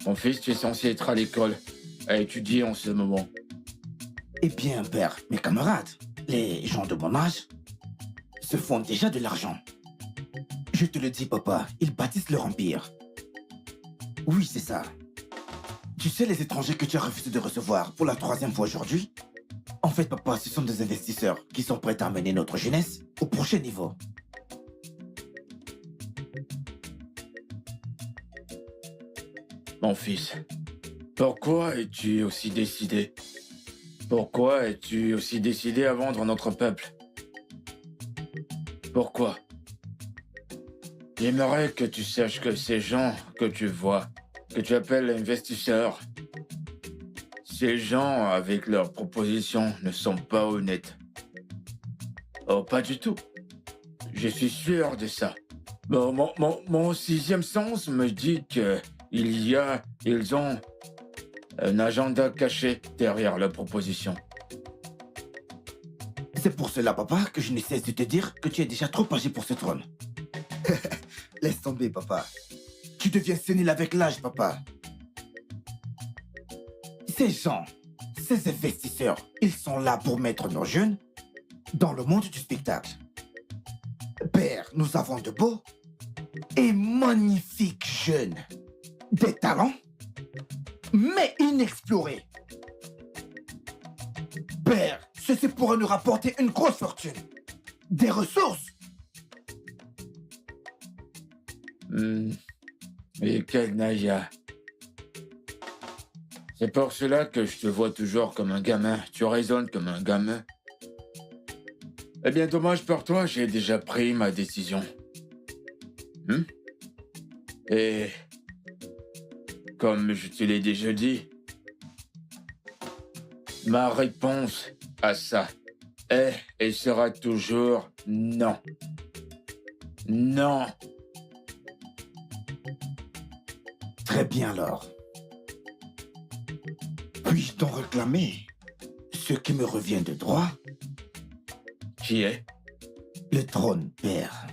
Mon fils, tu es censé être à l'école, à étudier en ce moment. Eh bien, père, mes camarades, les gens de mon âge, se font déjà de l'argent. Je te le dis, papa, ils bâtissent leur empire. Oui, c'est ça. Tu sais les étrangers que tu as refusé de recevoir pour la troisième fois aujourd'hui? En fait, papa, ce sont des investisseurs qui sont prêts à amener notre jeunesse au prochain niveau. Mon fils, pourquoi es-tu aussi décidé? Pourquoi es-tu aussi décidé à vendre notre peuple? Pourquoi? J'aimerais que tu saches que ces gens que tu vois, que tu appelles investisseurs, ces gens avec leurs propositions ne sont pas honnêtes. Oh, pas du tout. Je suis sûr de ça. Bon, mon sixième sens me dit que ils ont un agenda caché derrière leur proposition. C'est pour cela, papa, que je ne cesse de te dire que tu es déjà trop âgé pour ce trône. Laisse tomber, papa. Tu deviens sénile avec l'âge, papa. Ces gens, ces investisseurs, ils sont là pour mettre nos jeunes dans le monde du spectacle. Père, nous avons de beaux et magnifiques jeunes. Des talents, mais inexplorés. Père, ceci pourrait nous rapporter une grosse fortune. Des ressources. Et quel Naya. C'est pour cela que je te vois toujours comme un gamin. Tu raisonnes comme un gamin. Eh bien, dommage pour toi, j'ai déjà pris ma décision. Et comme je te l'ai déjà dit, ma réponse à ça est et sera toujours non. Non. Très bien alors. Puis-je t'en réclamer ce qui me revient de droit? Qui est? Le trône, père.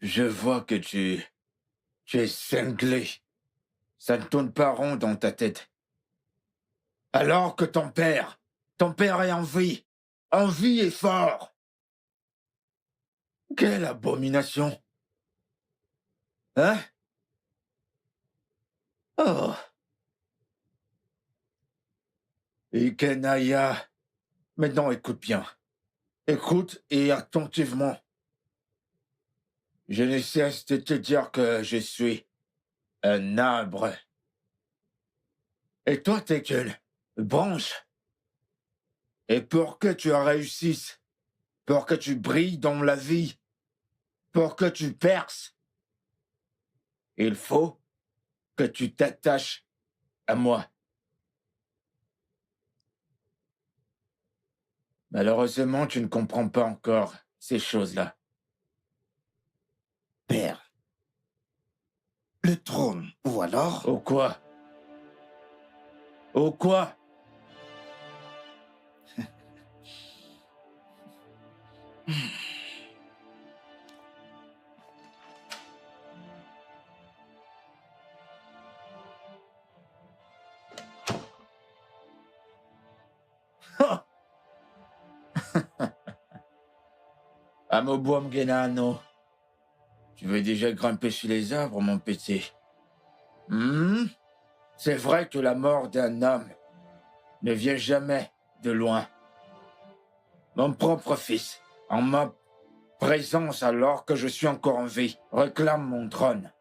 Je vois que tu es cinglé. Ça ne tourne pas rond dans ta tête. Alors que ton père est en vie et fort. Quelle abomination. Hein? Oh. Et Kenaya, maintenant écoute bien. Écoute et attentivement. Je ne cesse de te dire que je suis un arbre. Et toi, t'es qu'une branche. Et pour que tu réussisses, pour que tu brilles dans la vie, pour que tu perces, il faut que tu t'attaches à moi. Malheureusement, tu ne comprends pas encore ces choses-là. Père. Le trône, ou alors... Au quoi? Au quoi? Amobuam Genano. Tu veux déjà grimper sur les arbres, mon petit? C'est vrai que la mort d'un homme ne vient jamais de loin. Mon propre fils, en ma présence alors que je suis encore en vie, réclame mon trône.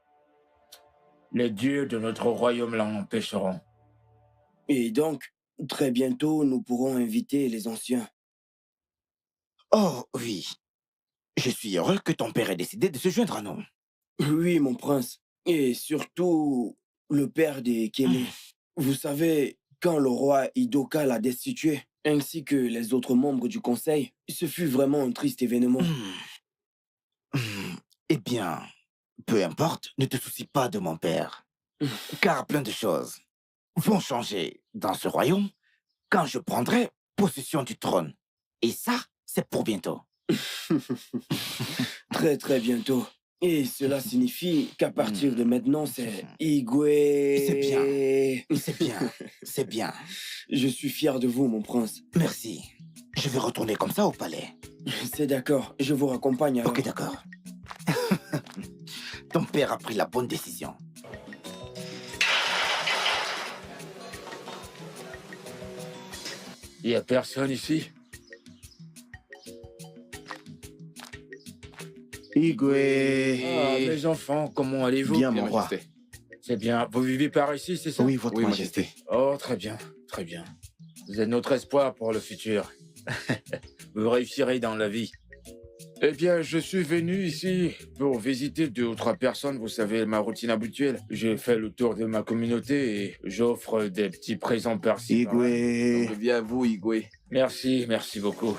Les dieux de notre royaume l'en empêcheront. Et donc, très bientôt, nous pourrons inviter les anciens. Oh, oui. Je suis heureux que ton père ait décidé de se joindre à nous. Oui, mon prince. Et surtout, le père des Kémé. Vous savez, quand le roi Idoka l'a destitué, ainsi que les autres membres du conseil, ce fut vraiment un triste événement. Eh bien, peu importe, ne te soucie pas de mon père. Car plein de choses vont changer dans ce royaume quand je prendrai possession du trône. Et ça, c'est pour bientôt. Très, très bientôt. Et cela signifie qu'à partir de maintenant, c'est Igwe. C'est bien. C'est bien. C'est bien. Je suis fier de vous, mon prince. Merci. Je vais retourner comme ça au palais. C'est d'accord, je vous raccompagne alors. Ok, d'accord. Ton père a pris la bonne décision. Il n'y a personne ici? Igwe. Ah, mes enfants, comment allez-vous? Bien, mon roi. C'est bien. Vous vivez par ici, c'est ça? Oui, votre Oui, majesté. Oh, très bien, très bien. Vous êtes notre espoir pour le futur. Vous réussirez dans la vie. Eh bien, je suis venu ici pour visiter 2 ou 3 personnes. Vous savez, ma routine habituelle. J'ai fait le tour de ma communauté et j'offre des petits présents par-ci. par-là. Igwe. Donc, bien à vous, Igwe. Merci, merci beaucoup.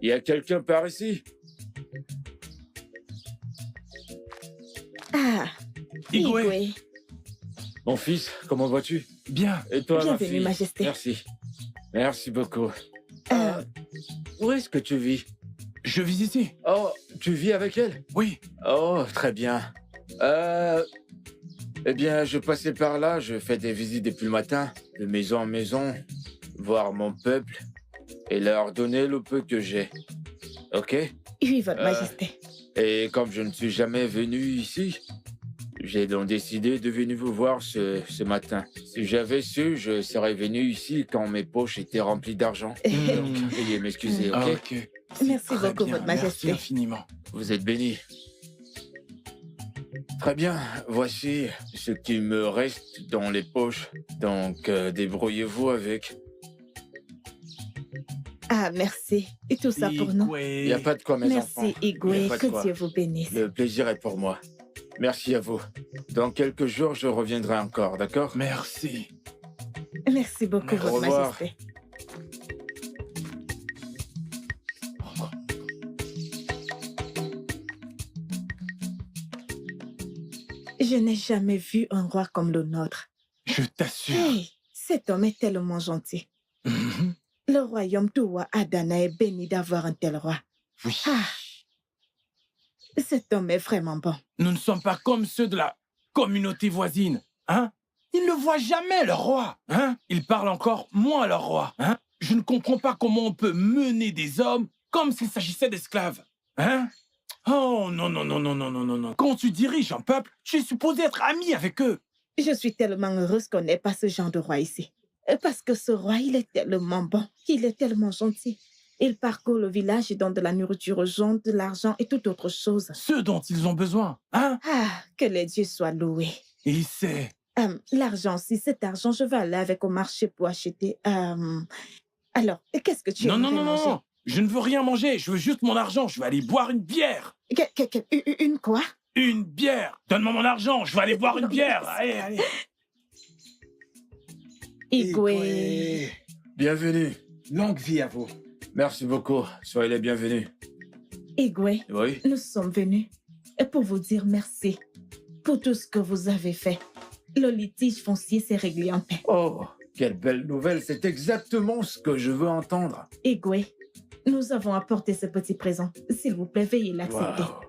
Il y a quelqu'un par ici? Ah, Igwe. Igwe. Mon fils, comment vas-tu? Bien. Et toi, ma Bienvenue, fille? Majesté. Merci. Merci beaucoup. Euh, Où est-ce que tu vis? Je vis ici. Oh, tu vis avec elle? Oui. Oh, très bien. Eh bien, je passais par là, je fais des visites depuis le matin, de maison en maison, voir mon peuple et leur donner le peu que j'ai. Ok? oui, Votre Euh, Majesté. Et comme je ne suis jamais venu ici, j'ai donc décidé de venir vous voir ce matin. Si j'avais su, je serais venu ici quand mes poches étaient remplies d'argent. Donc, veuillez m'excuser, ok? Ok. Merci Très beaucoup, bien. Votre Majesté. Merci infiniment. Vous êtes bénis. Très bien, voici ce qui me reste dans les poches. Donc, débrouillez-vous avec. Ah, merci. Et tout ça pour nous. Il n'y a pas de quoi, mes enfants. Merci, Il y a Igwe. pas de Que quoi. Dieu vous bénisse. Le plaisir est pour moi. Merci à vous. Dans quelques jours, je reviendrai encore, d'accord? Merci. Merci beaucoup, Au Votre revoir. Majesté. Je n'ai jamais vu un roi comme le nôtre. Je t'assure. Hey, cet homme est tellement gentil. Mhm. Le royaume Touwa Adana est béni d'avoir un tel roi. Oui. Ah, cet homme est vraiment bon. Nous ne sommes pas comme ceux de la communauté voisine. Hein? Ils ne voient jamais leur roi. Hein? Ils parlent encore moins à leur roi. Hein? Je ne comprends pas comment on peut mener des hommes comme s'il s'agissait d'esclaves. Hein? Oh non, non, non, non, non, non, non, non. Quand tu diriges un peuple, tu es supposé être ami avec eux. Je suis tellement heureuse qu'on n'ait pas ce genre de roi ici. Parce que ce roi, il est tellement bon. Il est tellement gentil. Il parcourt le village et donne de la nourriture aux gens, de l'argent et toute autre chose. Ceux dont ils ont besoin. Hein? Ah, que les dieux soient loués. Et c'est... L'argent, si cet argent, je vais aller avec au marché pour acheter. Alors, qu'est-ce que tu Non, non, aimerais non, non, manger? non. Je ne veux rien manger. Je veux juste mon argent. Je vais aller boire une bière. Une quoi? Une bière. Donne-moi mon argent. Je vais aller boire une Non, bière. mais- Allez, allez. Igwe. Bienvenue. Longue vie à vous. Merci beaucoup. Soyez les bienvenus. Igwe, Oui? nous sommes venus pour vous dire merci pour tout ce que vous avez fait. Le litige foncier s'est réglé en paix. Oh, quelle belle nouvelle. C'est exactement ce que je veux entendre. Igwe, nous avons apporté ce petit présent. S'il vous plaît, veuillez l'accepter. Wow.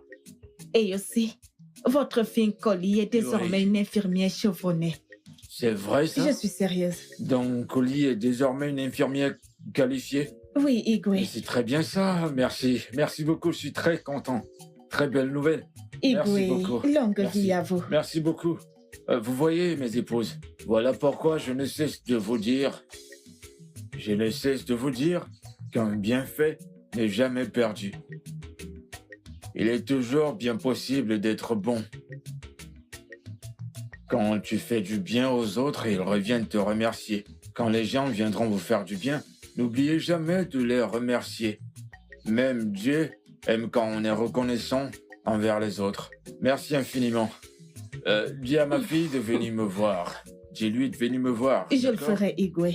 Et aussi, votre fille Colly est désormais une infirmière chevronnée. C'est vrai, ça? Je suis sérieuse. Donc, Colly est désormais une infirmière qualifiée. Oui, Mais Igwe. c'est très bien ça. Merci. Merci beaucoup. Je suis très content. Très belle nouvelle. Merci Igwe, beaucoup. longue Merci. vie à vous. Merci beaucoup. Vous voyez, mes épouses, voilà pourquoi je ne cesse de vous dire... Je ne cesse de vous dire qu'un bienfait n'est jamais perdu. Il est toujours bien possible d'être bon. Quand tu fais du bien aux autres, ils reviennent te remercier. Quand les gens viendront vous faire du bien, n'oubliez jamais de les remercier. Même Dieu aime quand on est reconnaissant envers les autres. Merci infiniment. Dis à ma fille de venir me voir. Dis-lui de venir me voir. Je le d'accord? ferai, Igwe.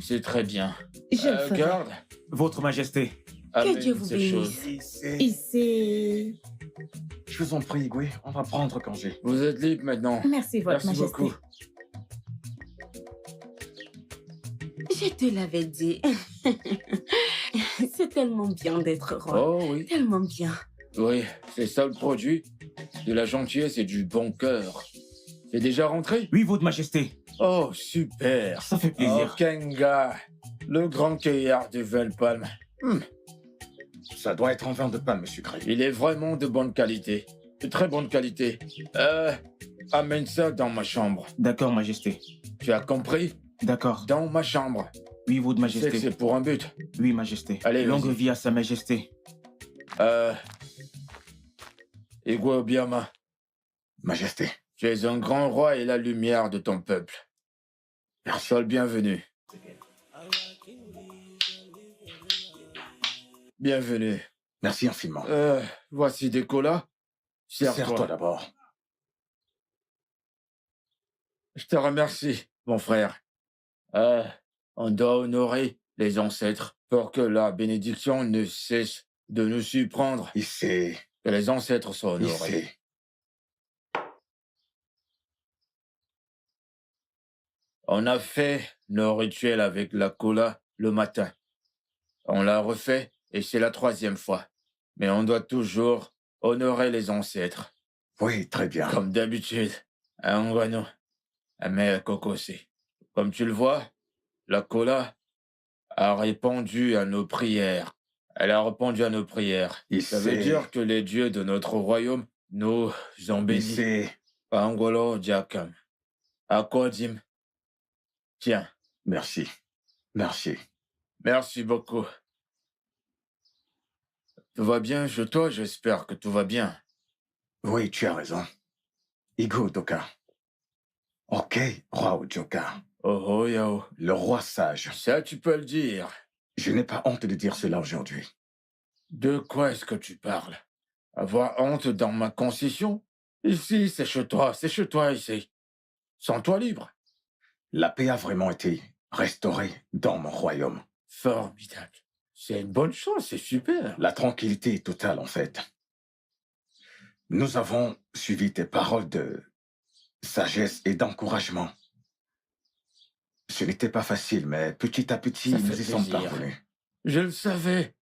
C'est très bien. Je le ferai. Garde. Votre Majesté. amène Dieu vous ces bénisse. choses. Ici. Je vous en prie, Igwe, on va prendre congé. Vous êtes libre maintenant. Merci, Votre Merci Majesté. beaucoup. Je te l'avais dit. C'est tellement bien d'être roi. Oh oui, Tellement bien. oui, c'est ça le produit. De la gentillesse et du bon cœur. C'est déjà rentré? Oui, Votre Majesté. Oh, super. Ça fait Oh, plaisir. Kenga, le grand cueillard de Velpalm. Ça doit être un vin de palme sucré. Il est vraiment de bonne qualité. De très bonne qualité. Amène ça dans ma chambre. D'accord, Majesté. Tu as compris? D'accord. Dans ma chambre. Oui, Votre Tu sais que Majesté. c'est pour un but. Oui, Majesté. Allez, Longue vas-y. vie à Sa Majesté. Igwe Obiama, Majesté. tu es un grand roi et la lumière de ton peuple. Sois le bienvenu. Bienvenue. Merci infiniment. Voici des colas. Serre-toi Serre-toi. d'abord. Je te remercie, mon frère. On doit honorer les ancêtres pour que la bénédiction ne cesse de nous surprendre. Ici. Que les ancêtres soient honorés. Ici. On a fait nos rituels avec la cola le matin. On l'a refait et c'est la 3e fois. Mais on doit toujours honorer les ancêtres. Oui, très bien. Comme d'habitude. Un guano. Un mère cocosé. Comme tu le vois, la cola a répondu à nos prières. Elle a répondu à nos prières. Ça veut dire que les dieux de notre royaume nous ont bénis. Ici. Angolo Diakam. Akodim. Tiens, Merci. Merci. merci beaucoup. Tout va bien chez toi? J'espère que tout va bien. Oui, tu as raison. Igo Doka. Ok, roi Ujoka. Oh oh yao. Le roi sage. Ça, tu peux le dire. Je n'ai pas honte de dire cela aujourd'hui. De quoi est-ce que tu parles? Avoir honte dans ma concession? Ici, c'est chez toi ici. Sens-toi libre. La paix a vraiment été restaurée dans mon royaume. Formidable. C'est une bonne chose, c'est super. La tranquillité est totale, en fait. Nous avons suivi tes paroles de sagesse et d'encouragement. Ce n'était pas facile, mais petit à petit, Ça nous fait y sommes plaisir. parvenus. Je le savais.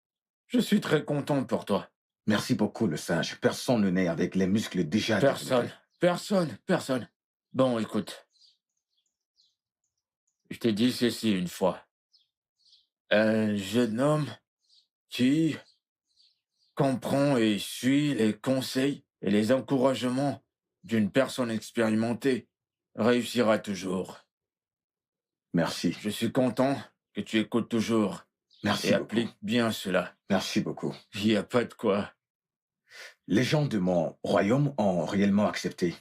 Je suis très content pour toi. Merci beaucoup, le sage. Personne ne naît avec les muscles déjà Personne, développés. personne. Bon, écoute. Je t'ai dit ceci une fois. Un jeune homme qui comprend et suit les conseils et les encouragements d'une personne expérimentée réussira toujours. Merci. Je suis content que tu écoutes toujours Merci et beaucoup. appliques bien cela. Merci beaucoup. Il n'y a pas de quoi. Les gens de mon royaume ont réellement accepté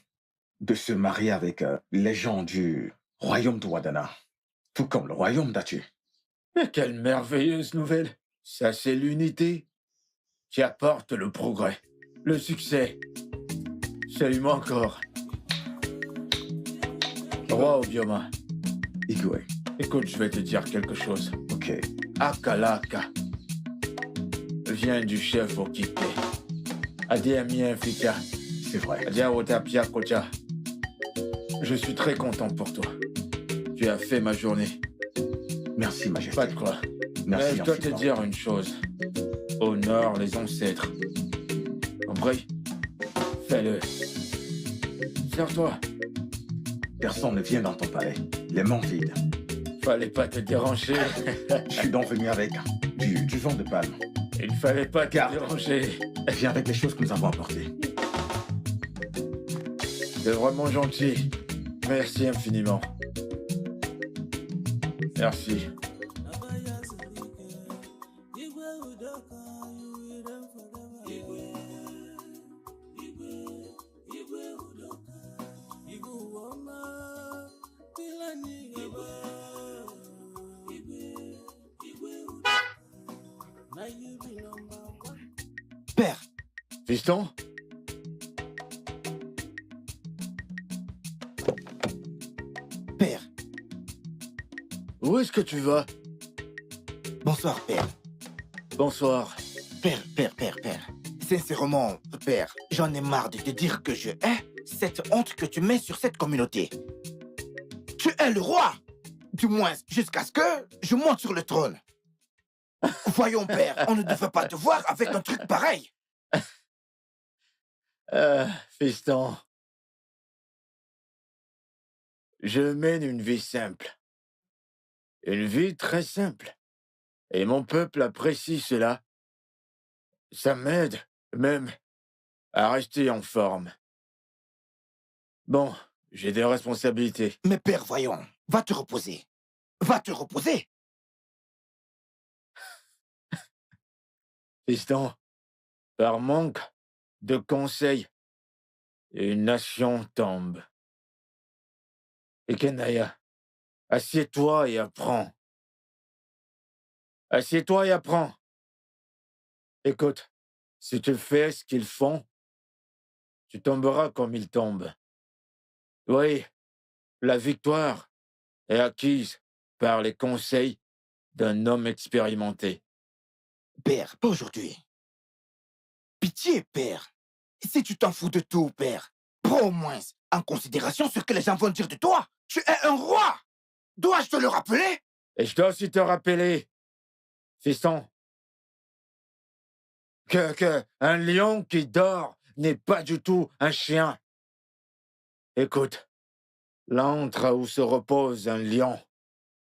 de se marier avec les gens du royaume de Wadana, tout comme le royaume d'Atu. Mais quelle merveilleuse nouvelle. Ça, c'est l'unité qui apporte le progrès, le succès. Salue-moi encore. Roi Obioma, Igwe. écoute, je vais te dire quelque chose. Ok. Akalaka vient du chef Okike. Adiami Infika. C'est vrai. Adiawotapia Kocha. Je suis très content pour toi. Tu as fait ma journée. Merci, Majesté. Pas de quoi. Mais Merci je dois te infiniment. dire une chose. Honore les ancêtres. Compris? Fais-le. Sers-toi. Personne ne vient dans ton palais. Les mains vides. Fallait pas te déranger. Je suis donc venu avec du vent de palme. Il fallait pas te Garde. déranger. Viens avec les choses que nous avons apportées. C'est vraiment gentil. Merci infiniment. Merci. Père, Fiston? père. Où est-ce que tu vas? Bonsoir, père. Bonsoir. Père. Sincèrement, père, j'en ai marre de te dire que je hais cette honte que tu mets sur cette communauté. Tu es le roi. Du moins, jusqu'à ce que je monte sur le trône. Voyons, père, on ne devrait pas te voir avec un truc pareil. Fiston, je mène une vie simple. Une vie très simple. Et mon peuple apprécie cela. Ça m'aide, même, à rester en forme. Bon, j'ai des responsabilités. Mais père, voyons, va te reposer. Va te reposer. Fiston, par manque de conseils, une nation tombe. Et Kenaya, assieds-toi et apprends. Assieds-toi et apprends. Écoute, si tu fais ce qu'ils font, tu tomberas comme ils tombent. Oui, la victoire est acquise par les conseils d'un homme expérimenté. Père, pas aujourd'hui. Pitié, père. Si tu t'en fous de tout, père, prends au moins en considération ce que les gens vont dire de toi. Tu es un roi. Dois-je te le rappeler? Et je dois aussi te rappeler, fiston, que un lion qui dort n'est pas du tout un chien. Écoute, l'antre où se repose un lion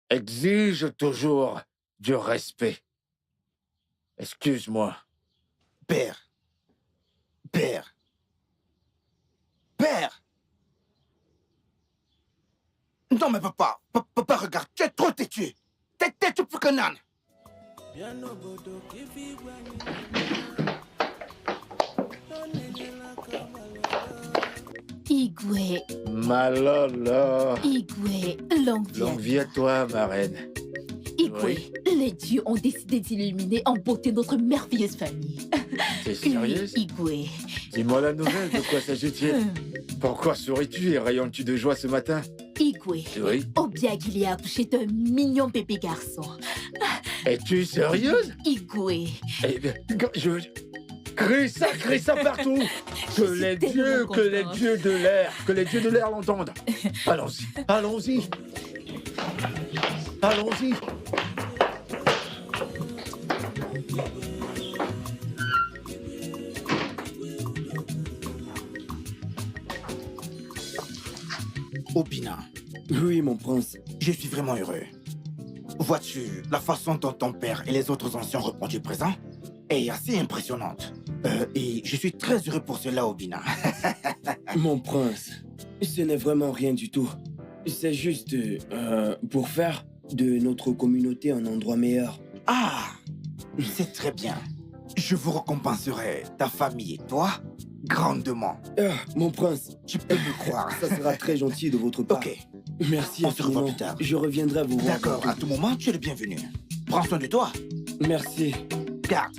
exige toujours du respect. Excuse-moi. Père. Père. Père. Non, mais papa, papa, regarde, tu es trop têtu. T'es têtu plus qu'un âne. Igwe, Malala. Igwe, longue vie. Longue vie à toi, ma reine. Igwe, Oui. les dieux ont décidé d'illuminer en beauté notre merveilleuse famille. T'es sérieuse? Igwe. Dis-moi la nouvelle, de quoi s'agit-il? Pourquoi souris-tu et rayonnes-tu de joie ce matin? Igwe. Oui. Obiagili a accouché d'un mignon bébé garçon. Es-tu sérieuse? Igwe. Eh bien, je... Crie ça partout! Que Je suis les tellement contente. dieux de l'air l'entendent! Allons-y, allons-y! Allons-y! Obina, Oui, mon prince. je suis vraiment heureux. Vois-tu, la façon dont ton père et les autres anciens ont répondu présent est assez impressionnante. Et je suis très heureux pour cela, Obina. Mon prince, ce n'est vraiment rien du tout. C'est juste pour faire de notre communauté un endroit meilleur. Ah, c'est très bien. Je vous récompenserai, ta famille et toi, grandement. Ah, mon prince, Tu peux me croire. ça sera très gentil de votre part. Ok, Merci On se revoit infiniment. plus tard. Je reviendrai vous voir. d'accord, à tout moment, tu es le bienvenu. Prends soin de toi. Merci. Garde.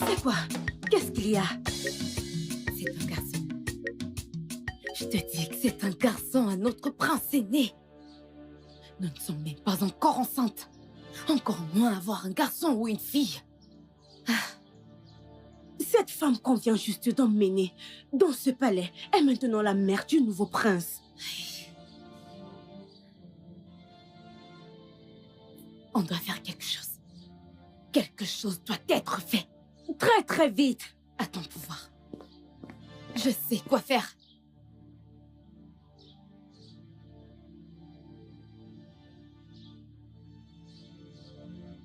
C'est quoi? Qu'est-ce qu'il y a? C'est un garçon. Je te dis que c'est un garçon, un autre prince aîné. Nous ne sommes même pas encore enceintes. Encore moins avoir un garçon ou une fille. Ah. Cette femme qu'on vient juste d'emmener dans ce palais est maintenant la mère du nouveau prince. On doit faire quelque chose. Quelque chose doit être fait. Très très vite. À ton pouvoir. Je sais quoi faire.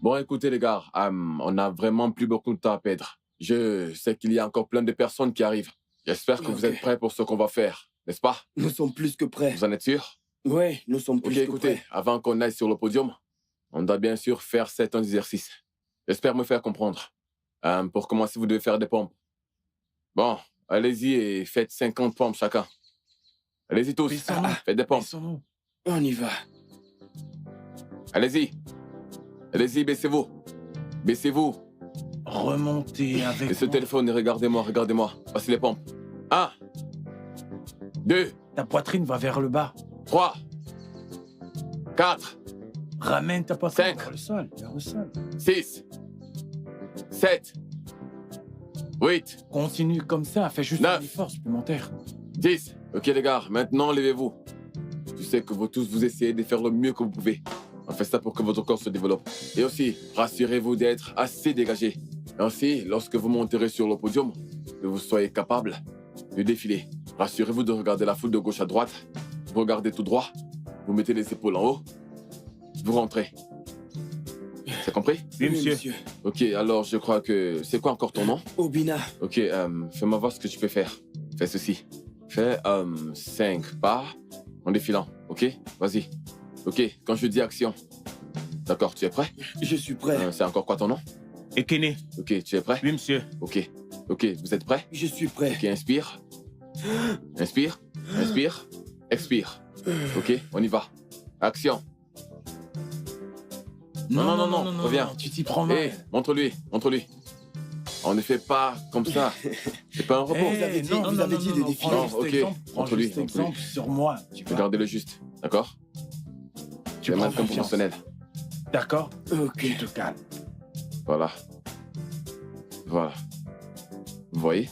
Bon, écoutez les gars, on n'a vraiment plus beaucoup de temps à perdre. Je sais qu'il y a encore plein de personnes qui arrivent. J'espère que vous Ok. êtes prêts pour ce qu'on va faire, n'est-ce pas? Nous sommes plus que prêts. Vous en êtes sûr? Oui, nous sommes Ok, plus que écoutez, prêts. avant qu'on aille sur le podium, on doit bien sûr faire certains exercices. J'espère me faire comprendre. Pour commencer, vous devez faire des pompes. Bon, allez-y et faites 50 pompes chacun. Allez-y tous, Baissons-nous. faites des pompes. Baissons-nous. On y va. Allez-y. Allez-y, baissez-vous. Baissez-vous. Remontez avec Et ce moi. téléphone, regardez-moi, regardez-moi. Voici les pompes. 1, 2, Ta poitrine va vers le bas. 3, 4, Ramène ta poitrine Cinq. vers le sol. Vers le sol. 6, 7, 8, Continue comme ça, fais juste 9. un effort supplémentaire. 10. Ok les gars, maintenant levez-vous. Je sais que vous tous vous essayez de faire le mieux que vous pouvez. On fait ça pour que votre corps se développe. Et aussi, rassurez-vous d'être assez dégagé. Ainsi, lorsque vous monterez sur le podium, que vous soyez capable de défiler. Rassurez-vous de regarder la foule de gauche à droite. Vous regardez tout droit. Vous mettez les épaules en haut. Vous rentrez. C'est compris? Oui, monsieur. Ok, alors je crois que... C'est quoi encore ton nom? Obina. Ok, fais-moi voir ce que tu peux faire. Fais ceci. Fais 5 pas en défilant, ok? Vas-y. Ok, quand je dis action. D'accord, tu es prêt? Je suis prêt. C'est encore quoi ton nom? Ekene. Ok, tu es prêt? Oui, monsieur. Ok. Ok, vous êtes prêts? Je suis prêt. Ok, inspire. Inspire. Inspire. Expire. Ok, on y va. Action. Non, reviens. Tu t'y prends mal. Hé, montre-lui, montre-lui. On ne fait pas comme ça. C'est pas un repos. Vous avez dit- vous avez dit de défiler. Non, ok. Prends Montre-lui, juste montre-lui. exemple sur moi. Tu vois. Regardez-le juste, d'accord? Tu es prends mal comme confiance. professionnel. D'accord? Ok. Tu te calmes. Voilà. Voilà. Vous voyez?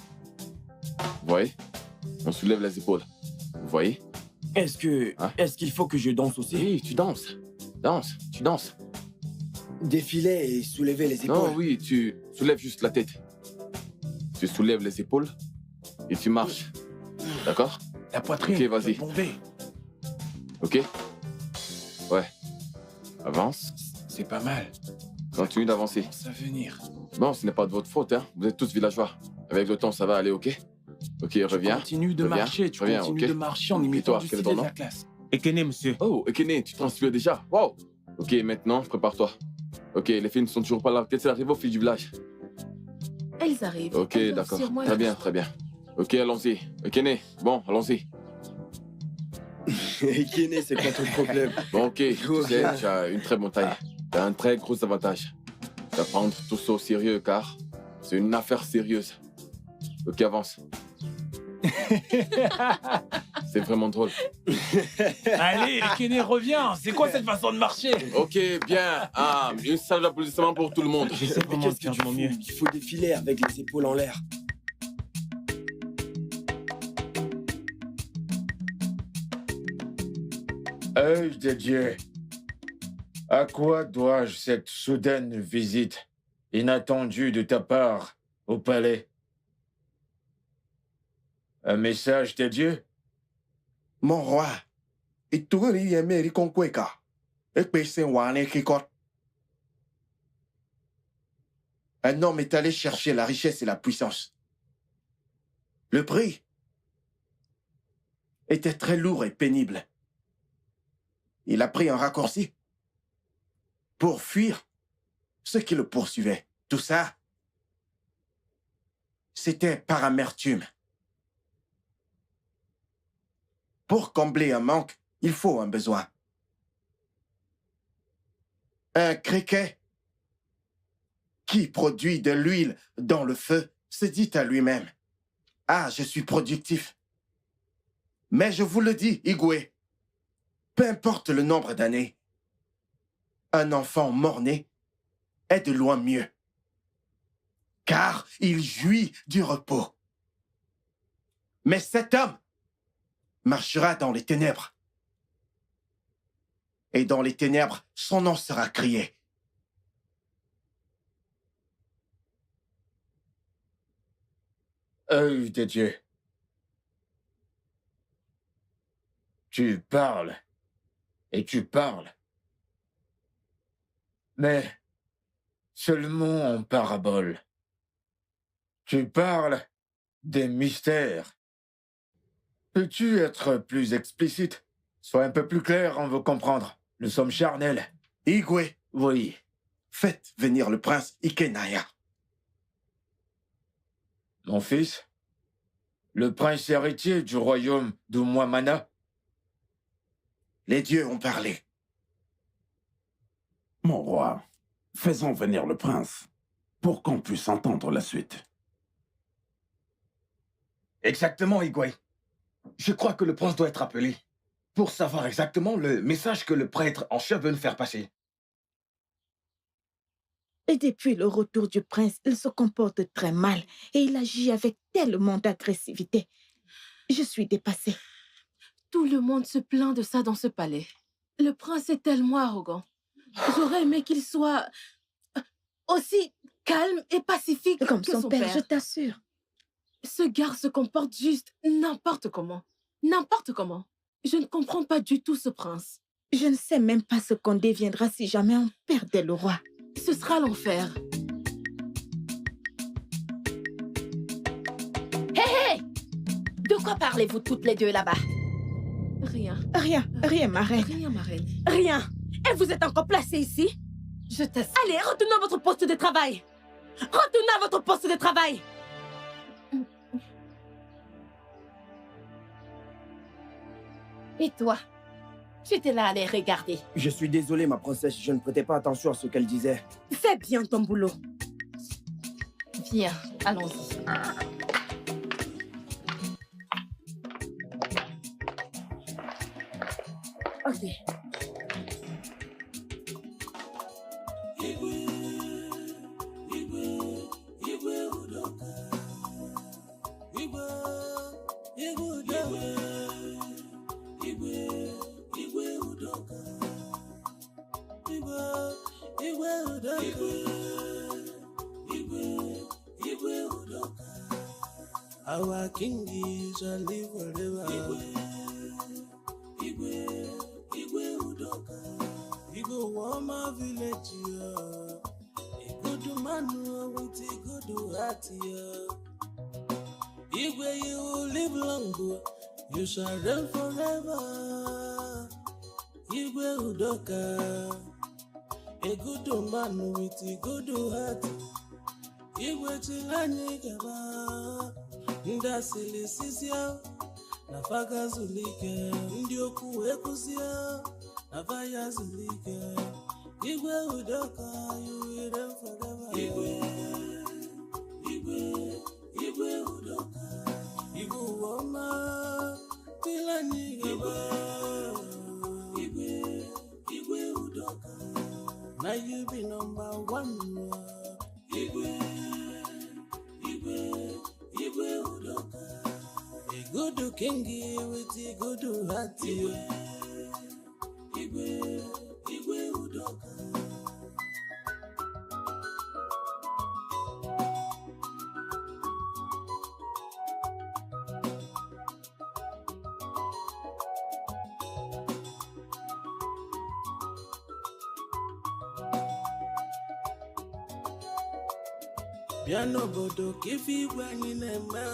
Vous voyez? On soulève les épaules. Vous voyez? Est-ce Hein? qu'il faut que je danse aussi? Oui, tu danses. Danse, tu danses. Défiler et soulever les épaules. Non, oui, tu soulèves juste la tête. Tu soulèves les épaules et tu marches. D'accord? La poitrine. Ok, vas-y. peut bomber. Ok? Ouais. Avance. C'est pas mal. Continue d'avancer. Ça va venir. Bon, ce n'est pas de votre faute, hein. Vous êtes tous villageois. Avec le temps, ça va aller, ok? Ok, reviens. Continue de Reviens. marcher. Tu Reviens, continues ok. de marcher en Et imitant toi, du quel est style ton de la nom? classe. Ekene, monsieur. Oh, Ekene, tu transpires déjà. Wow. Ok, maintenant, prépare-toi. Ok, les filles ne sont toujours pas là. Qu'est-ce qui arrive aux filles du village? Elles arrivent. Ok, Elles viennent d'accord. sur moi. Très bien, très bien. Ok, allons-y. Ekene, bon, allons-y. Kine, c'est quoi ton problème? Bon, ok, tu sais, tu as une très bonne taille. Tu as un très gros avantage. Tu vas prendre tout ça au sérieux, car c'est une affaire sérieuse. Ok, avance. C'est vraiment drôle. Allez, Ekene, reviens. C'est quoi cette façon de marcher? Ok, bien. Ah, une salle d'applaudissements pour tout le monde. J'essaie Mais vraiment de qu'est-ce que faire tu de mon fous? mieux. Il faut défiler avec les épaules en l'air. Œil de Dieu, à quoi dois-je cette soudaine visite inattendue de ta part au palais? Un message de Dieu? Mon roi, itugari yemeri konkweka. Ekpese wane kikot. Un homme est allé chercher la richesse et la puissance. Le prix était très lourd et pénible. Il a pris un raccourci pour fuir ceux qui le poursuivaient. Tout ça, c'était par amertume. Pour combler un manque, il faut un besoin. Un criquet qui produit de l'huile dans le feu se dit à lui-même, « Ah, je suis productif. » Mais je vous le dis, Igwe, peu importe le nombre d'années, un enfant mort-né est de loin mieux, car il jouit du repos. Mais cet homme marchera dans les ténèbres. Et dans les ténèbres, son nom sera crié. Œil de Dieu, tu parles et tu parles, mais seulement en parabole. Tu parles des mystères. Peux-tu être plus explicite? Sois un peu plus clair, on veut comprendre. Nous sommes charnels. Igwe, Oui. faites venir le prince Ikenaya. Mon fils, le prince héritier du royaume d'Umwamana. Les dieux ont parlé. Mon roi, faisons venir le prince pour qu'on puisse entendre la suite. Exactement, Igwe. Je crois que le prince doit être appelé pour savoir exactement le message que le prêtre en chef veut nous faire passer. Et depuis le retour du prince, il se comporte très mal et il agit avec tellement d'agressivité. Je suis dépassée. Tout le monde se plaint de ça dans ce palais. Le prince est tellement arrogant. J'aurais aimé qu'il soit aussi calme et pacifique Comme que son son père, père. je t'assure. Ce gars se comporte juste n'importe comment. N'importe comment. Je ne comprends pas du tout ce prince. Je ne sais même pas ce qu'on deviendra si jamais on perdait le roi. Ce sera l'enfer. Hé, hé! De quoi parlez-vous toutes les deux là-bas? Rien. Rien, ma reine. Rien, ma reine. Rien. Et vous êtes encore placé ici? Je t'assure. Allez, retournez à votre poste de travail. Retournez à votre poste de travail. Et toi? Tu étais là à les regarder. Je suis désolé, ma princesse, je ne prêtais pas attention à ce qu'elle disait. Fais bien ton boulot. Viens, allons-y. Ok. Our king shall live forever. Igwe Udoka. Igwe Wama village. A good man with a good heart. Igwe, you live long, you shall reign forever. Igwe Udoka. A good man with a good heart. Igwe Chilani Gaba. Nda silisisia na faga zulike ndi okwu ekuzia na vaya zulike Igwe Udoka you will reign forever. Igwe Udoka Igwe Woma Tilani Gaba Igwe Udoka now you be number one. Igwe Udoka. A good king with a good heart. Igwe Udoka. Piano bodo kifi gwani nema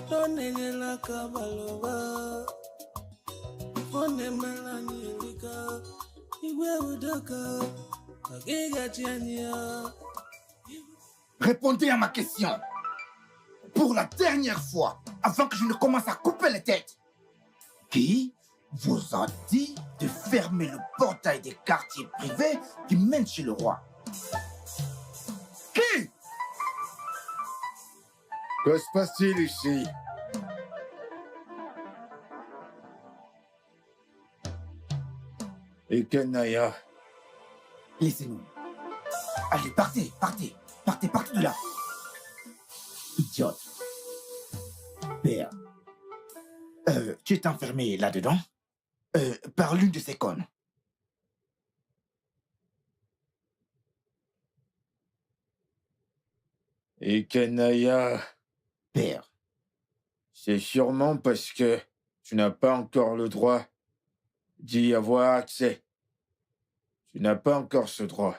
Tone la kabalova Fone melani elika Igwe Udoka Kagiga tiania. Répondez à ma question. Pour la dernière fois, avant que je ne commence à couper les têtes. Qui vous a dit de fermer le portail des quartiers privés qui mènent chez le roi? Qui? Que se passe-t-il ici? Et Kenaya? Laissez-nous. Allez, partez, partez. Partez, partez de là. Idiote. Père. Tu es enfermé là-dedans? Par l'une de ces connes. Et Kenaya? Père. C'est sûrement parce que tu n'as pas encore le droit d'y avoir accès. Tu n'as pas encore ce droit.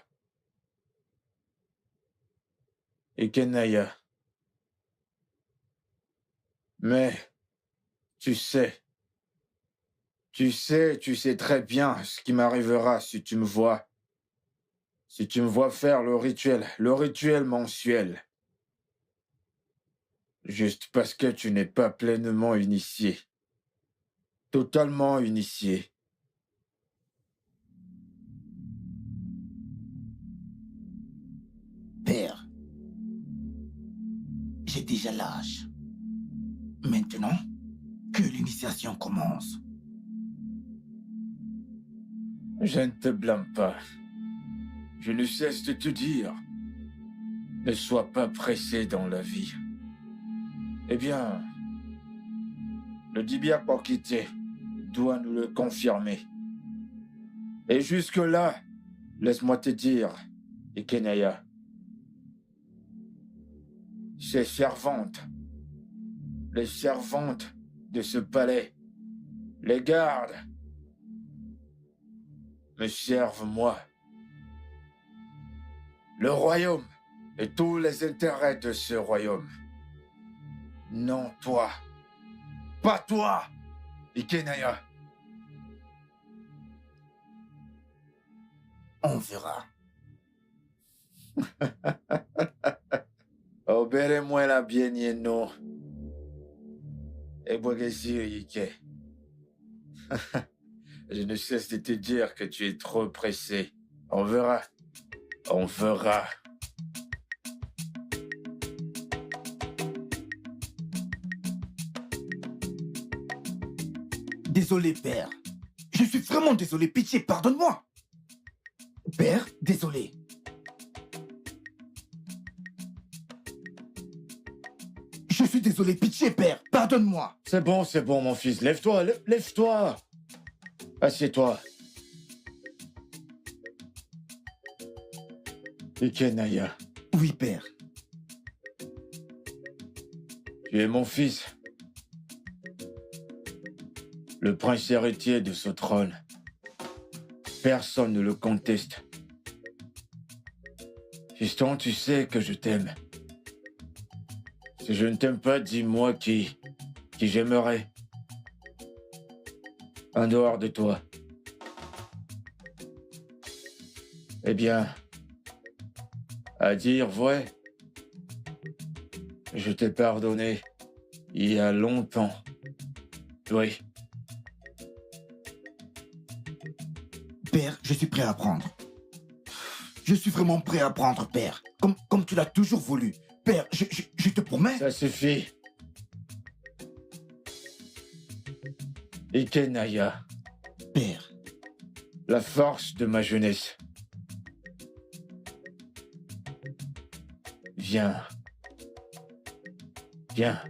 Et Kenaya. Mais, tu sais très bien ce qui m'arrivera si tu me vois. Si tu me vois faire le rituel mensuel. Juste parce que tu n'es pas pleinement initié. Totalement initié. Père, j'ai déjà l'âge. Maintenant que l'initiation commence. Je ne te blâme pas. je ne cesse de te dire, ne sois pas pressé dans la vie. Eh bien, le Dibia Kokite doit nous le confirmer. Et jusque-là, laisse-moi te dire, Ikenaya, ces servantes, les servantes de ce palais, les gardes, me servent moi. Le royaume et tous les intérêts de ce royaume. Non, toi. Pas toi, Ikenaya. On verra. Obérez-moi la bien non. Et Ike. Je ne cesse de te dire que tu es trop pressé. On verra. On verra. Désolé, père. Je suis vraiment désolé. Pitié, pardonne-moi. Père, désolé. Je suis désolé. Pitié, père. Pardonne-moi. C'est bon, mon fils. Lève-toi, lève-toi. Assieds-toi. Ikenaya. Oui, père. Tu es mon fils. Le prince héritier de ce trône. Personne ne le conteste. Fiston, tu sais que je t'aime. Si je ne t'aime pas, dis-moi qui j'aimerais. En dehors de toi. Eh bien, à dire vrai, je t'ai pardonné il y a longtemps. Oui. Père, je suis prêt à apprendre. Je suis vraiment prêt à apprendre, père. Comme tu l'as toujours voulu. Père, je te promets. Ça suffit. Ikenaya. Père. La force de ma jeunesse. Viens. Viens.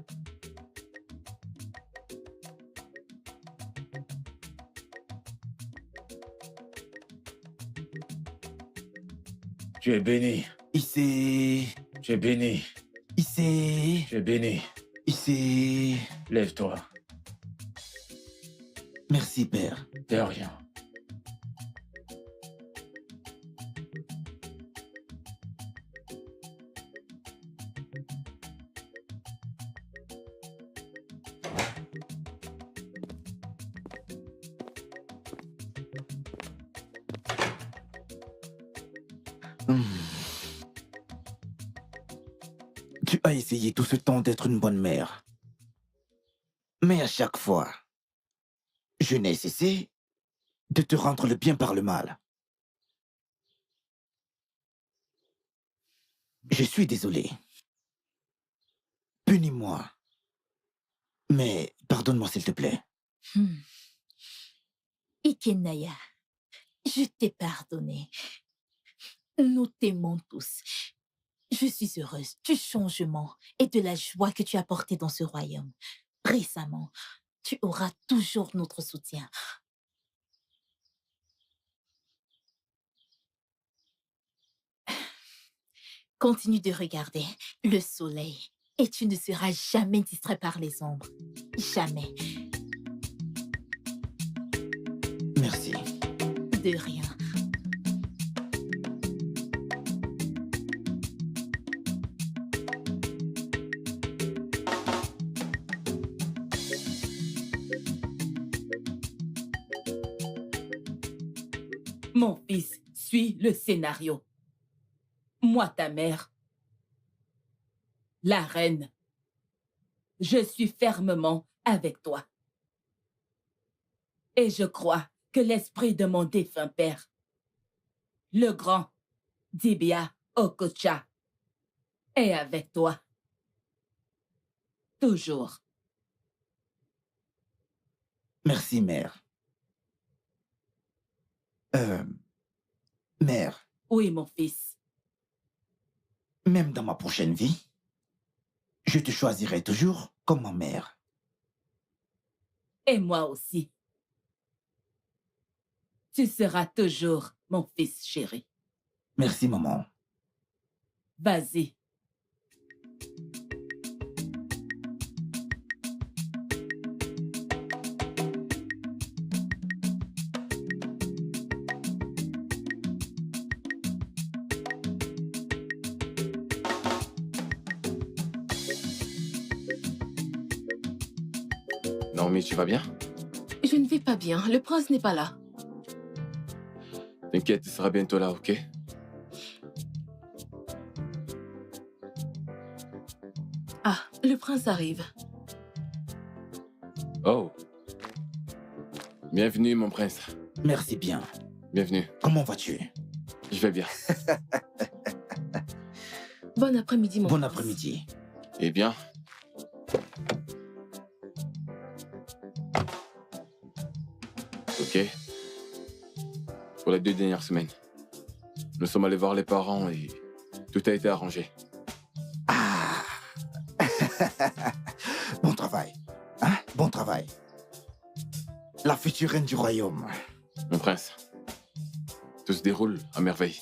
Tu es béni. Ici. Tu es béni. Ici. Tu es béni. Ici. Lève-toi. Merci, père. De rien. Tu as essayé tout ce temps d'être une bonne mère. Mais à chaque fois, je n'ai cessé de te rendre le bien par le mal. Je suis désolé. Punis-moi. Mais pardonne-moi s'il te plaît. Ikenaya, je t'ai pardonné. Nous t'aimons tous. Je suis heureuse du changement et de la joie que tu as apporté dans ce royaume. Récemment, tu auras toujours notre soutien. Continue de regarder le soleil et tu ne seras jamais distrait par les ombres. Jamais. Merci. De rien. Mon fils, suis le scénario. Moi, ta mère, la reine, je suis fermement avec toi. Et je crois que l'esprit de mon défunt père, le grand Dibia Okocha, est avec toi. Toujours. Merci, mère. Mère, Oui, mon fils. Même dans ma prochaine vie, je te choisirai toujours comme ma mère. Et moi aussi. Tu seras toujours mon fils chéri. Merci, maman. Vas-y. Naomi, tu vas bien? Je ne vais pas bien. Le prince n'est pas là. T'inquiète, il sera bientôt là, ok? Ah, le prince arrive. Oh. Bienvenue, mon prince. Merci bien. Bienvenue. Comment vas-tu? Je vais bien. Bon après-midi, mon Bon prince. après-midi. Eh bien? Ok. Pour les 2 dernières semaines, nous sommes allés voir les parents et tout a été arrangé. Ah. Bon travail. Hein? Bon travail. La future reine du royaume. Mon prince, tout se déroule à merveille.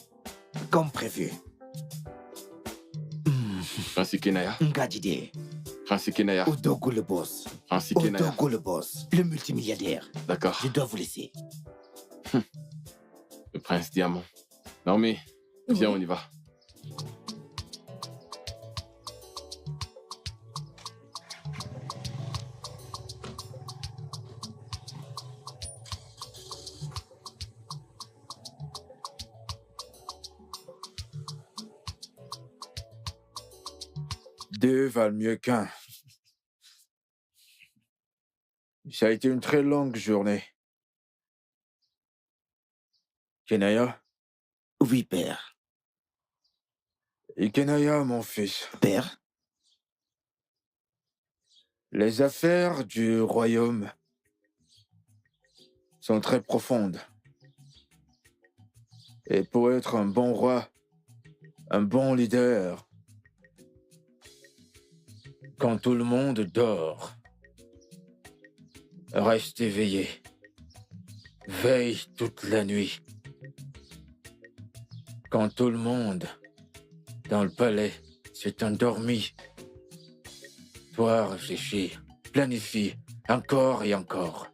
Comme prévu. Prince Ikenaya. Ngadide. Prince Ikenaya. Odogo le boss. Prince Ikenaya. Odogo le boss. Le multimilliardaire. D'accord. Je dois vous laisser. Le prince diamant. Naomi, viens, Oui. on y va. Deux valent mieux qu'un. Ça a été une très longue journée. Kenaya? Oui, père. Et Kenaya, mon fils. Père? Les affaires du royaume sont très profondes. Et pour être un bon roi, un bon leader, quand tout le monde dort, reste éveillé. Veille toute la nuit. Quand tout le monde dans le palais s'est endormi, toi réfléchis, planifie encore et encore.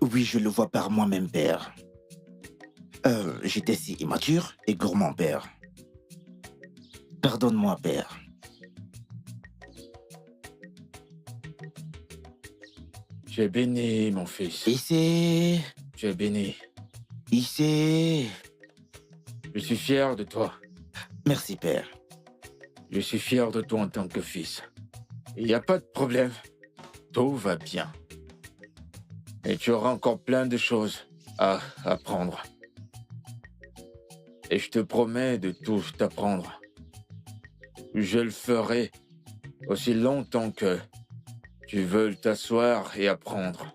Oui, je le vois par moi-même, père. J'étais si immature et gourmand, père. Pardonne-moi, père. Tu es béni, mon fils. Ici. Tu es béni. Ici. Je suis fier de toi. Merci, père. Je suis fier de toi en tant que fils. Il n'y a pas de problème. Tout va bien. Et tu auras encore plein de choses à apprendre. Et je te promets de tout t'apprendre. Je le ferai aussi longtemps que tu veux t'asseoir et apprendre.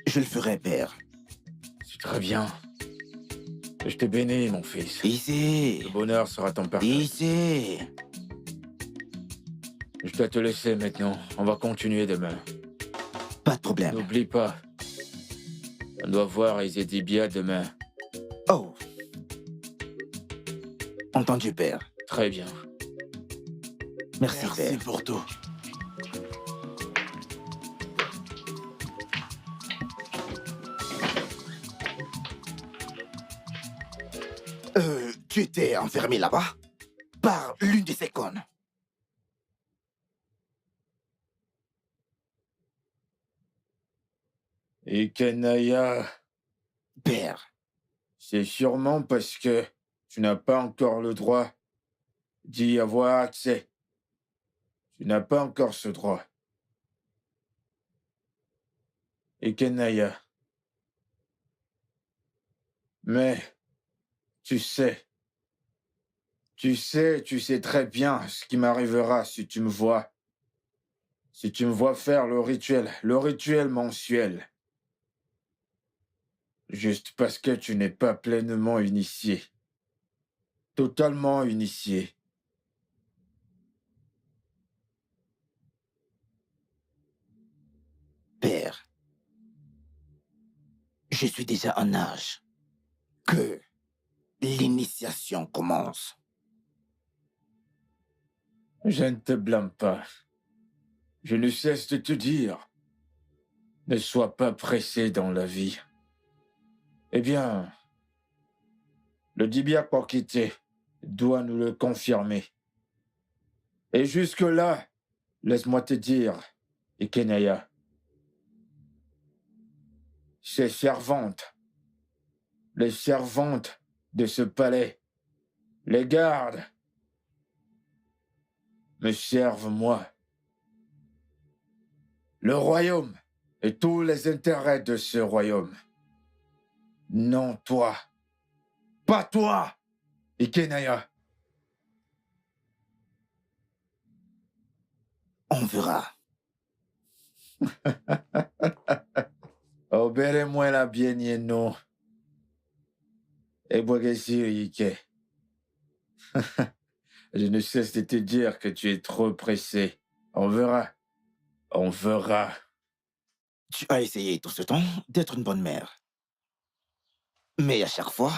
Je le ferai, père. C'est très bien. Je te bénis, mon fils. Ici. Le bonheur sera ton partage. Ici. Je dois te laisser maintenant. On va continuer demain. Pas de problème. N'oublie pas. On doit voir Ezedibia demain. Oh. Entendu, père. Très bien. Merci, Merci père. pour tout. Tu étais enfermé là-bas par l'une de ces connes. Et Kenaya, Père. c'est sûrement parce que tu n'as pas encore le droit d'y avoir accès. Tu n'as pas encore ce droit. Et Kenaya. Mais tu sais très bien ce qui m'arrivera si tu me vois. si tu me vois faire le rituel mensuel, juste parce que tu n'es pas pleinement initié, totalement initié, Père, je suis déjà en âge que l'initiation commence. je ne te blâme pas. Je ne cesse de te dire, ne sois pas pressé dans la vie. Eh bien, le Dibia Kokite doit nous le confirmer. Et jusque-là, laisse-moi te dire, Ikenaya, ces servantes, les servantes de ce palais, les gardes, me servent moi. Le royaume et tous les intérêts de ce royaume. Non, toi. Pas toi, Ikenaya. On verra. Obere-moi la bienye no. Ebwagesiri Ike. Je ne cesse de te dire que tu es trop pressé. On verra. On verra. Tu as essayé tout ce temps d'être une bonne mère. Mais à chaque fois,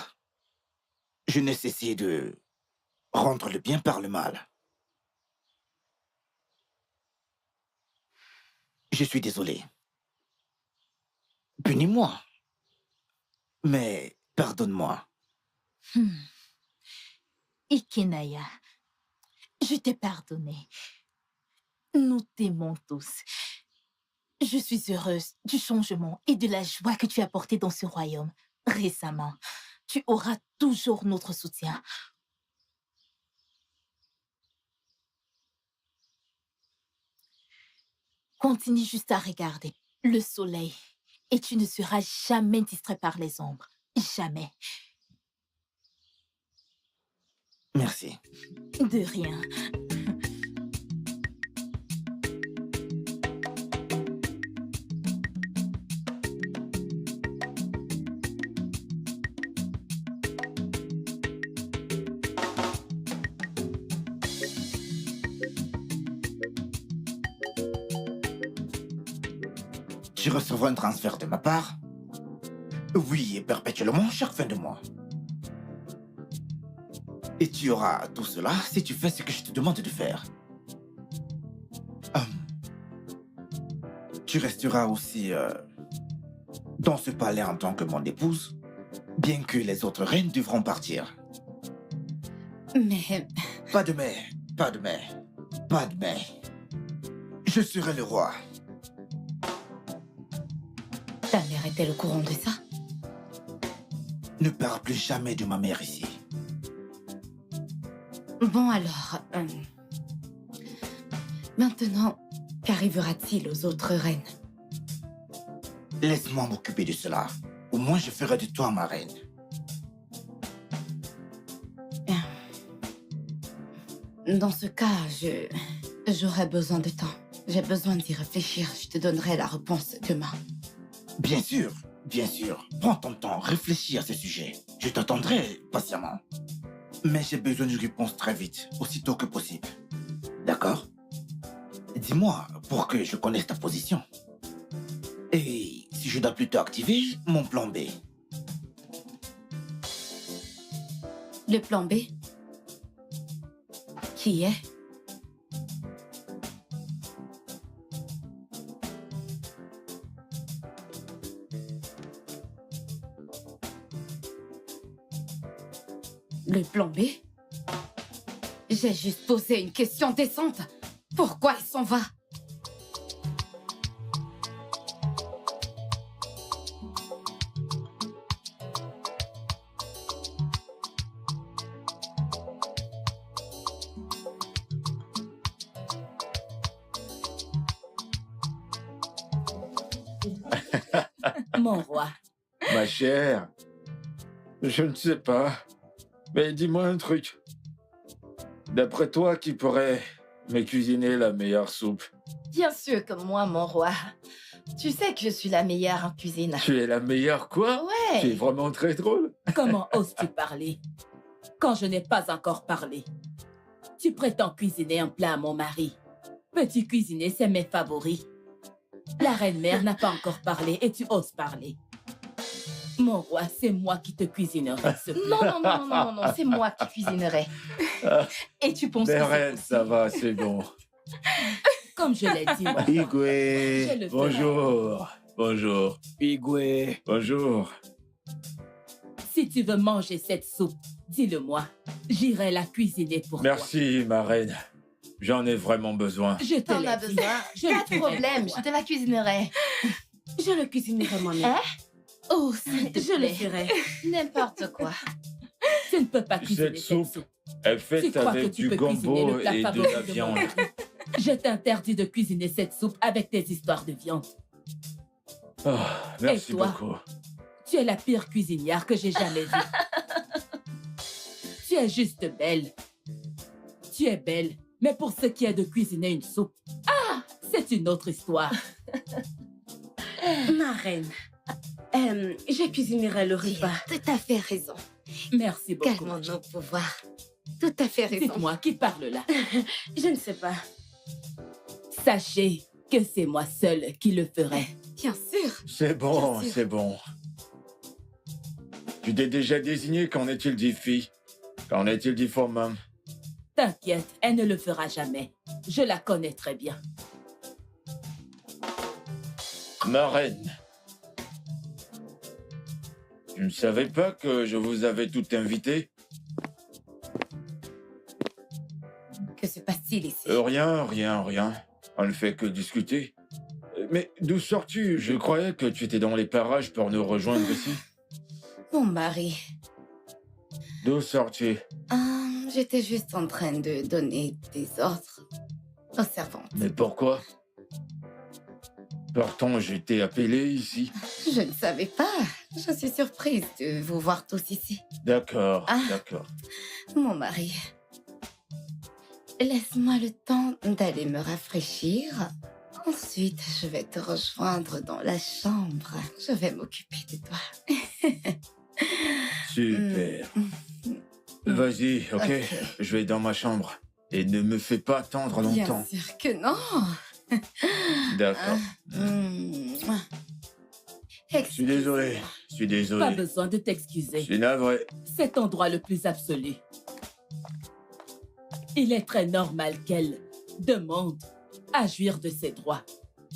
je n'ai cessé de rendre le bien par le mal. Je suis désolé. Punis-moi. Mais pardonne-moi. Ikenaya, je t'ai pardonné. Nous t'aimons tous. Je suis heureuse du changement et de la joie que tu as apporté dans ce royaume récemment. Tu auras toujours notre soutien. Continue juste à regarder le soleil et tu ne seras jamais distrait par les ombres. Jamais. Merci. De rien. Tu recevras un transfert de ma part. Oui, et perpétuellement chaque fin de mois. Et tu auras tout cela si tu fais ce que je te demande de faire. Tu resteras aussi dans ce palais en tant que mon épouse, bien que les autres reines devront partir. Mais... Pas de mais, pas de mais, pas de mais. Je serai le roi. Ta mère est-elle au courant de ça? Ne parle plus jamais de ma mère ici. Bon alors, maintenant, qu'arrivera-t-il aux autres reines? Laisse-moi m'occuper de cela. Au moins, je ferai de toi ma reine. Dans ce cas, j'aurai besoin de temps. J'ai besoin d'y réfléchir. Je te donnerai la réponse demain. Bien sûr, bien sûr. Prends ton temps, réfléchis à ce sujet. Je t'attendrai patiemment. Mais j'ai besoin d'une réponse très vite, aussitôt que possible. D'accord? Dis-moi, pour que je connaisse ta position. Et si je dois plutôt activer mon plan B. Le plan B? Qui est? Le plan B? J'ai juste posé une question décente. Pourquoi il s'en va? Mon roi. Ma chère, je ne sais pas, mais dis-moi un truc. D'après toi, qui pourrait mais cuisiner la meilleure soupe. Bien sûr que moi, mon roi. Tu sais que je suis la meilleure en cuisine. Tu es la meilleure quoi? Tu es Ouais. vraiment très drôle. Comment oses-tu parler quand je n'ai pas encore parlé? Tu prétends cuisiner un plat à mon mari. Peux-tu cuisiner, c'est mes favoris. La reine-mère n'a pas encore parlé et tu oses parler. Mon roi, c'est moi qui te cuisinerai ce plat. Non, non, non, non, non, non, non, c'est moi qui cuisinerai. Et tu penses Mais que c'est reine, ça va, c'est bon. Comme je l'ai dit, moi, Igwe. je le ferai. Bonjour. Bonjour. Igwe. Bonjour. Si tu veux manger cette soupe, dis-le-moi. J'irai la cuisiner pour toi. Merci, ma reine. J'en ai vraiment besoin. Je te T'en l'ai as dit. besoin. Je Pas le de ferai problème, pour je toi. te la cuisinerai. Je le cuisinerai moi-même. Hein? Oh, s'il te Je le plaît. ferai. N'importe quoi. Tu ne peux pas cuisiner Cette cette soupe soupe. est Tu faite crois avec que tu du peux cuisiner gombo le plat et de favori la de mon viande. mari? Je t'interdis de cuisiner cette soupe avec tes histoires de viande. Oh, merci Et toi? beaucoup. Tu es la pire cuisinière que j'ai jamais vue. Tu es juste belle. Tu es belle, mais pour ce qui est de cuisiner une soupe, c'est une autre histoire. Ma reine, je cuisinerai le Tu repas. as tout à fait raison. Merci beaucoup. Calmons-nous, pouvoir. Tout à fait raison. Dites-moi, qui parle là? Je ne sais pas. Sachez que c'est moi seule qui le ferai. Bien sûr. C'est bon, Bien sûr. c'est bon. Tu t'es déjà désigné, qu'en est-il dit fille? Qu'en est-il dit femme? T'inquiète, elle ne le fera jamais. Je la connais très bien. Ma reine. Tu ne savais pas que je vous avais tout invité? Que se passe-t-il ici? Rien. On ne fait que discuter. Mais d'où sors-tu? Je croyais que tu étais dans les parages pour nous rejoindre ici. Mon mari. D'où sors-tu? J'étais juste en train de donner des ordres aux servantes. Mais pourquoi? Pourtant, j'étais appelé ici. Je ne savais pas. Je suis surprise de vous voir tous ici. D'accord, Ah. d'accord. Mon mari. Laisse-moi le temps d'aller me rafraîchir. Ensuite, je vais te rejoindre dans la chambre. Je vais m'occuper de toi. Super. Vas-y, ok. Je vais dans ma chambre. Et ne me fais pas attendre Bien longtemps. sûr que non. D'accord. Je suis désolé. Je suis Pas désolé. besoin de Je t'excuser. suis navré. C'est ton droit le plus absolu. Il est très normal qu'elle demande à jouir de ses droits.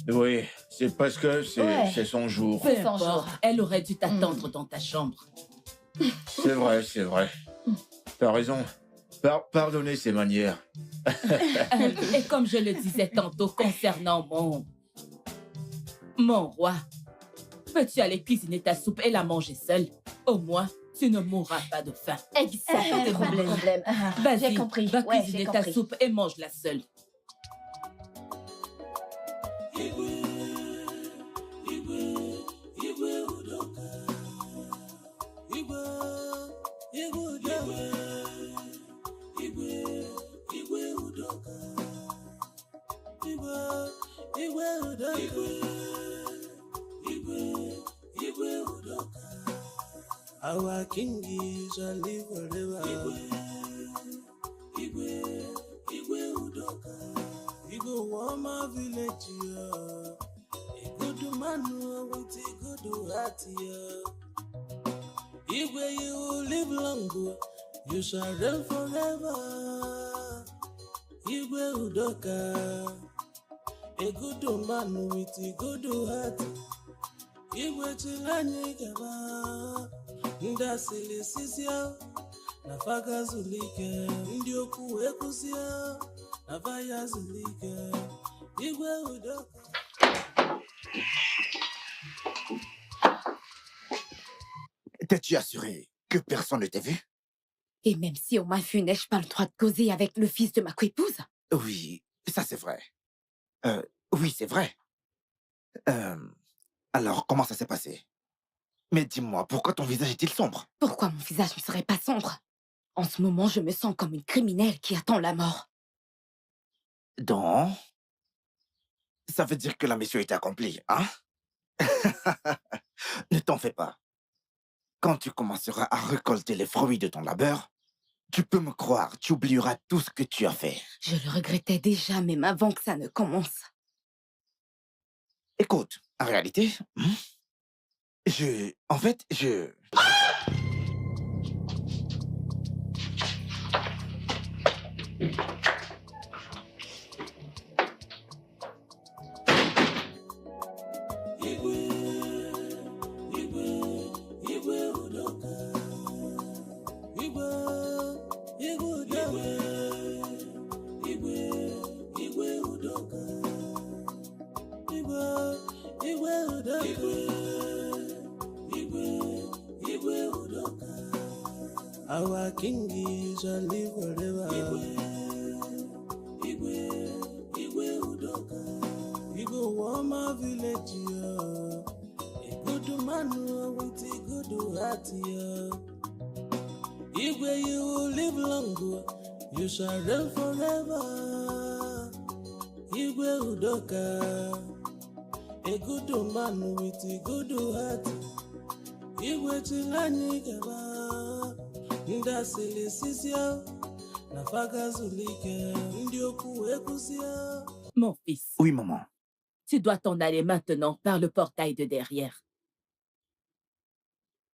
Oui, c'est parce que Ouais. c'est son jour. Peu Son importe, jour. elle aurait dû t'attendre dans ta chambre. C'est vrai, c'est vrai. T'as raison. Pardonnez ces manières. Et comme je le disais tantôt concernant mon roi, peux-tu aller cuisiner ta soupe et la manger seule? Au moins, tu ne mourras pas de faim. Pas de problème. Vas-y, J'ai compris. va Ouais, cuisiner j'ai ta compris. soupe et mange-la seule. Our king shall live forever. Igwe Udoka. Igwe Wama village, a good man with a good heart. Igwe, you live long, you shall reign forever. Igwe Udoka, a good man with a good heart. Igwe Chilani Gaba. Ndasili sisia nafaka zulike ndị okwu ekwusia nafaya zulike igwe udoka. T'es-tu assuré que personne ne t'a vu? Et même si on m'a vu, n'ai-je pas le droit de causer avec le fils de ma coépouse? Oui, ça c'est vrai. Oui, c'est vrai. Alors, comment ça s'est passé? Mais dis-moi, pourquoi ton visage est-il sombre? Pourquoi mon visage ne serait pas sombre? En ce moment, je me sens comme une criminelle qui attend la mort. Donc, ça veut dire que la mission est accomplie, hein? Ne t'en fais pas. Quand tu commenceras à récolter les fruits de ton labeur, tu peux me croire, tu oublieras tout ce que tu as fait. Je le regrettais déjà, même avant que ça ne commence. Écoute, en réalité, En fait, Our king shall live forever. Igwe Udoka. Igwe Wama village, yo. A good man with a good heart, yo. Igwe, you will live long, you shall reign forever. Igwe Udoka. A good man with a good heart. Igwe Chilani Gaba. Mon fils. Oui, maman. Tu dois t'en aller maintenant par le portail de derrière.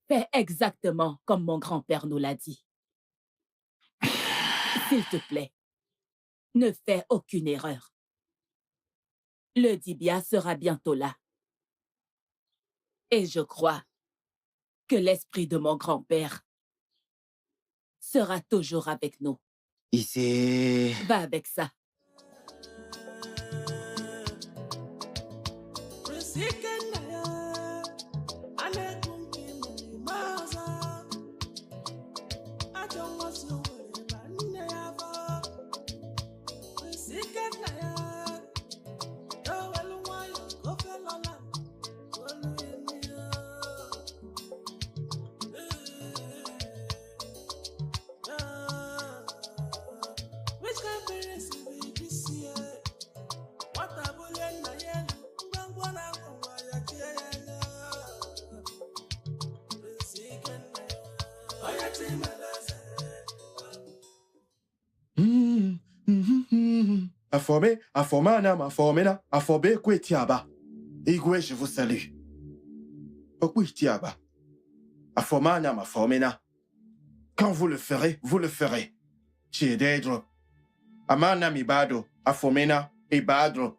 Fais exactement comme mon grand-père nous l'a dit. S'il te plaît, ne fais aucune erreur. Le Dibia sera bientôt là. Et je crois que l'esprit de mon grand-père sera toujours avec nous. Ici. Va avec ça. Afobe Kwetiaba. Igwe, je vous salue. Okwitiaba. Afomana Mafomena. Quand vous le ferez, vous le ferez. Chiededro. Amana Mibado. Afomena. Ibadro.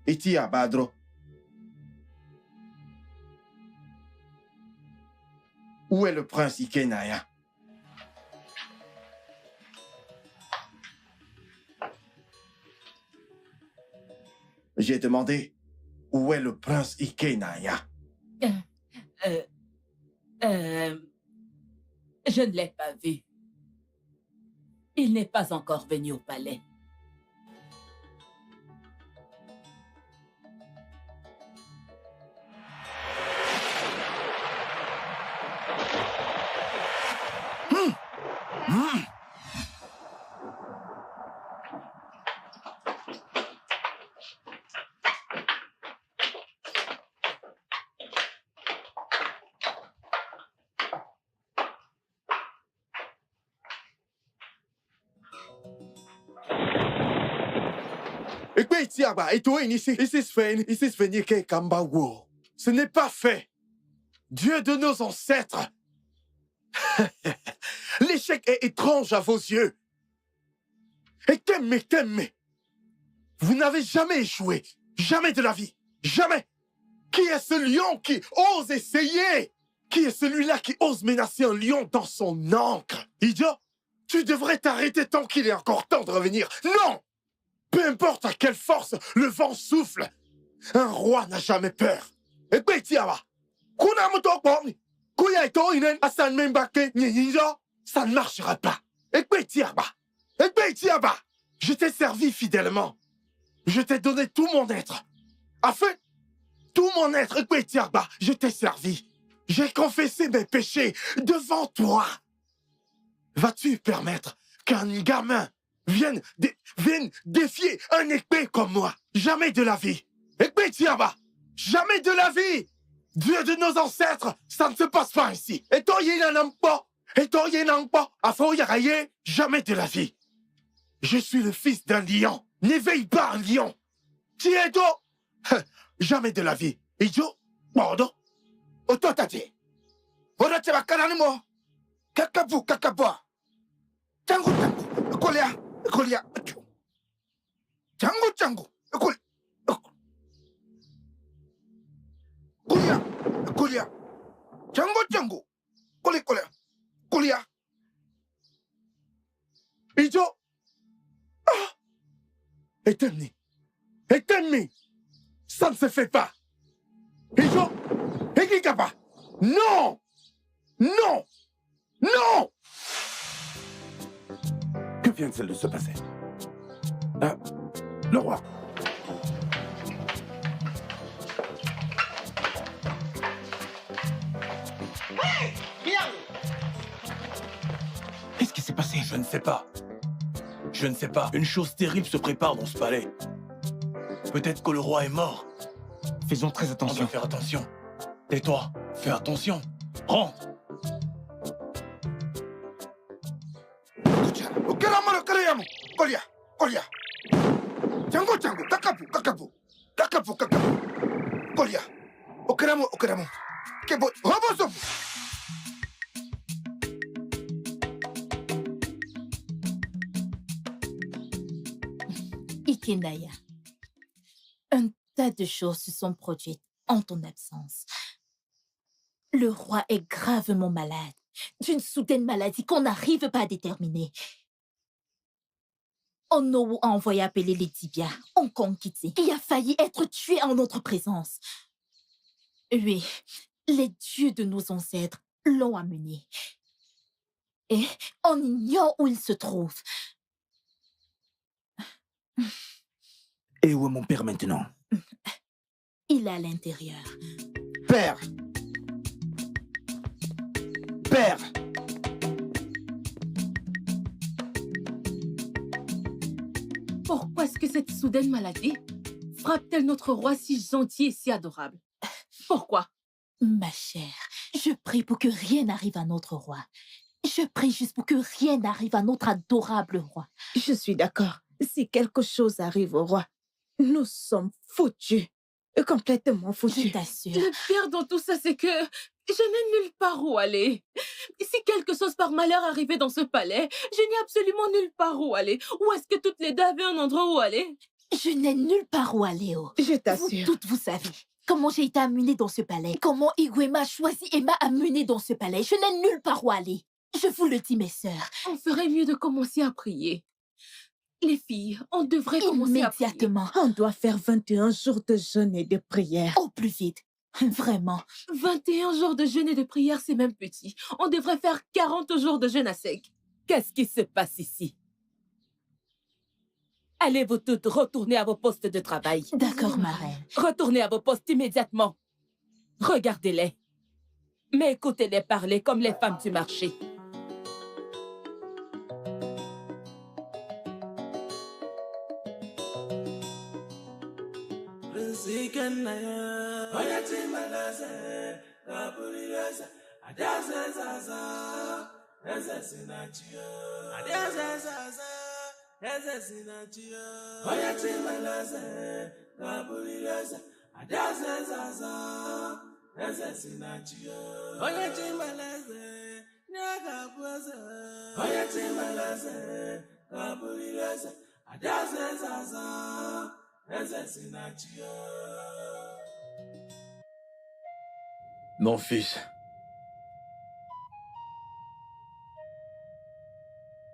Itiabadro. Où est le prince Ikenaya? J'ai demandé, où est le prince Ikenaya? Je ne l'ai pas vu. Il n'est pas encore venu au palais. Ce n'est pas fait. Dieu de nos ancêtres. L'échec est étrange à vos yeux. Et Temme. Vous n'avez jamais échoué. Jamais de la vie. Jamais. Qui est ce lion qui ose essayer? Qui est celui-là qui ose menacer un lion dans son ancre? Idiot, tu devrais t'arrêter tant qu'il est encore temps de revenir. Non! Peu importe à quelle force le vent souffle, un roi n'a jamais peur. Et ça ne marchera pas. Je t'ai servi fidèlement. Je t'ai donné tout mon être. Afin, tout mon être, je t'ai servi. J'ai confessé mes péchés devant toi. Vas-tu permettre qu'un gamin viennent défier un épée comme moi. Jamais de la vie. Épée Tiaba, jamais de la vie. Dieu de nos ancêtres, ça ne se passe pas ici. Et toi, jamais de la vie. Je suis le fils d'un lion. N'éveille pas un lion. Tiedo, jamais de la vie. Ijo, bordo, ototati. Odote bakaranimo. Kakabu, kakabua. Tangu, tangu, kolia, kolia. Tangu, tangu, kolia. Kolia, kolia. Tangu, tangu. Kolia, kolia. Kolia. Ijo. Ah! Éteigne, ça ne se fait pas. Ijo, Ekikapa. Non, non, non. Que vient-il de se passer? Ah, le roi. Qu'est-ce qui s'est passé? Je ne sais pas. Je ne sais pas. Une chose terrible se prépare dans ce palais. Peut-être que le roi est mort. Faisons très On attention. doit faire attention. Tais-toi. Fais attention. Rentre. Okeramaro Karayamu. Kolia, kolia. Tango, tango. Kakapu, kakapu. Kakapu, kakapu. Kolia. Okeramu, okeramu. Kebo, hobosobu. Ikenaya, un tas de choses se sont produites en ton absence. Le roi est gravement malade, d'une soudaine maladie qu'on n'arrive pas à déterminer. Onowu a envoyé appeler les Tibia, Hong Kong Kitty, qui a failli être tué en notre présence. Oui, les dieux de nos ancêtres l'ont amené. Et on ignore où il se trouve. Et où est mon père maintenant? Il est à l'intérieur. Père! Père! Pourquoi est-ce que cette soudaine maladie frappe-t-elle notre roi si gentil et si adorable? Pourquoi? Ma chère, je prie pour que rien n'arrive à notre roi. Je prie juste pour que rien n'arrive à notre adorable roi. Je suis d'accord. Si quelque chose arrive au roi, nous sommes foutus. Complètement Je foutus. t'assure. Le pire dans tout ça, c'est que je n'ai nulle part où aller. Si quelque chose par malheur arrivait dans ce palais, je n'ai absolument nulle part où aller. Où est-ce que toutes les deux avaient un endroit où aller? Je n'ai nulle part où aller. Oh. Je Vous t'assure. toutes, vous savez comment j'ai été amenée dans ce palais. Comment Igwe m'a choisi et m'a amenée dans ce palais. Je n'ai nulle part où aller. Je vous le dis, mes sœurs. On ferait mieux de commencer à prier. Les filles, on devrait commencer à prier. Immédiatement. On doit faire 21 jours de jeûne et de prière. Au plus vite. Vraiment. 21 jours de jeûne et de prière, c'est même petit. On devrait faire 40 jours de jeûne à sec. Qu'est-ce qui se passe ici? Allez-vous toutes retourner à vos postes de travail. D'accord, ma reine. Retournez à vos postes immédiatement. Regardez-les. Mais écoutez-les parler comme les femmes du marché. Mon fils.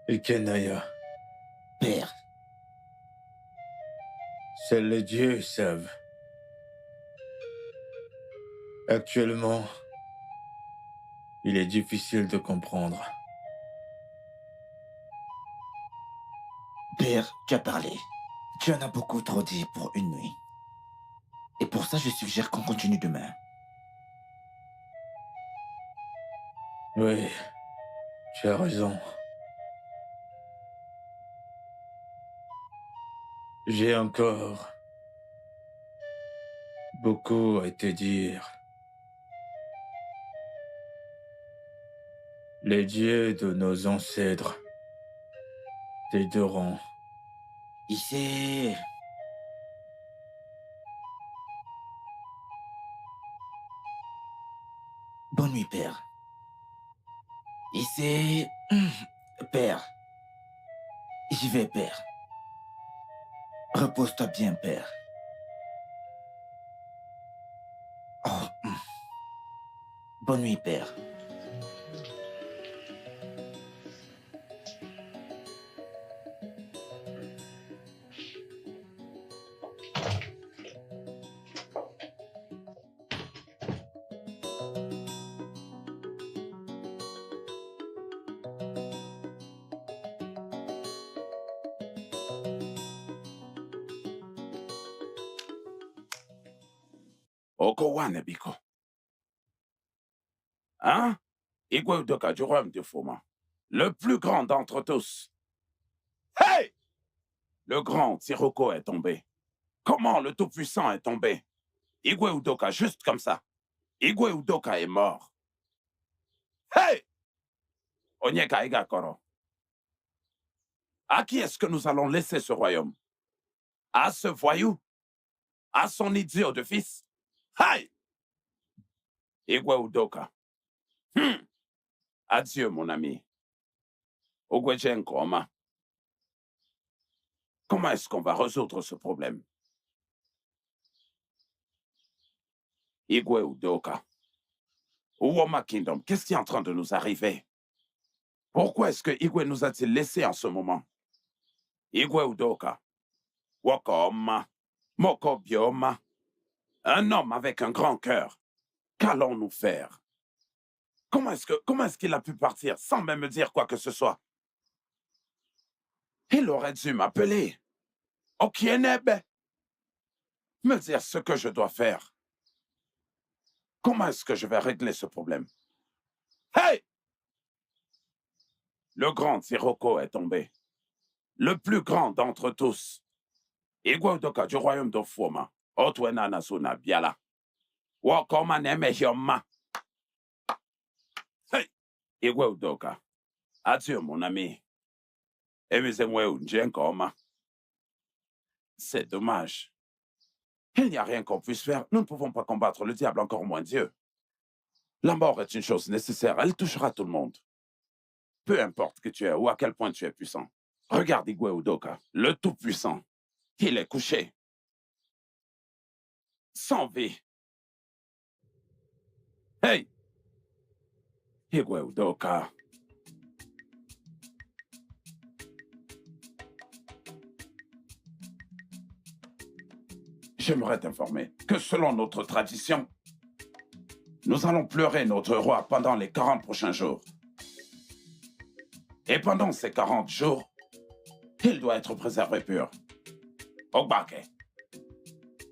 Ikenaya, Père, seuls les dieux savent. Actuellement, il est difficile de comprendre. Père, tu as parlé. Tu en as beaucoup trop dit pour une nuit. Et pour ça, je suggère qu'on continue demain. Oui, tu as raison. J'ai encore beaucoup à te dire. Les dieux de nos ancêtres t'aideront. Ici. Bonne nuit, père. Ici. Père. J'y vais, père. Repose-toi bien, père. Oh. Bonne nuit, père. Okowane Biko. Hein? Igwe Udoka du royaume de Foma. Le plus grand d'entre tous. Hey! Le grand Sirocco est tombé. Comment le Tout-Puissant est tombé? Igwe Udoka, juste comme ça. Igwe Udoka est mort. Hey! Onyeka Igakoro. À qui est-ce que nous allons laisser ce royaume? À ce voyou? À son idiot de fils? Hey! Igwe Udoka. Adieu, mon ami. Ogwejen Koma. Comment est-ce qu'on va résoudre ce problème? Igwe Udoka. Uwoma Kingdom, qu'est-ce qui est en train de nous arriver? Pourquoi est-ce que Igwe nous a-t-il laissés en ce moment? Igwe Udoka. Wakoma. Moko Bioma. Un homme avec un grand cœur. Qu'allons-nous faire? Comment est-ce qu'il a pu partir sans même me dire quoi que ce soit? Il aurait dû m'appeler. Okienebe. Me dire ce que je dois faire. Comment est-ce que je vais régler ce problème? Hey! Le grand Sirocco est tombé. Le plus grand d'entre tous. Igwe Udoka du royaume de Foma. Otwena Nasuna Biala. Wakoma Nemehioma. Hey! Igwe Udoka. Adieu, mon ami. C'est dommage. Il n'y a rien qu'on puisse faire. Nous ne pouvons pas combattre le diable, encore moins Dieu. La mort est une chose nécessaire. Elle touchera tout le monde. Peu importe qui tu es ou à quel point tu es puissant. Regarde Igwe Udoka, le tout-puissant. Il est couché. Sans vie. Hey! Igwe Udoka. J'aimerais t'informer que selon notre tradition, nous allons pleurer notre roi pendant les 40 prochains jours. Et pendant ces 40 jours, il doit être préservé pur. Ogbake,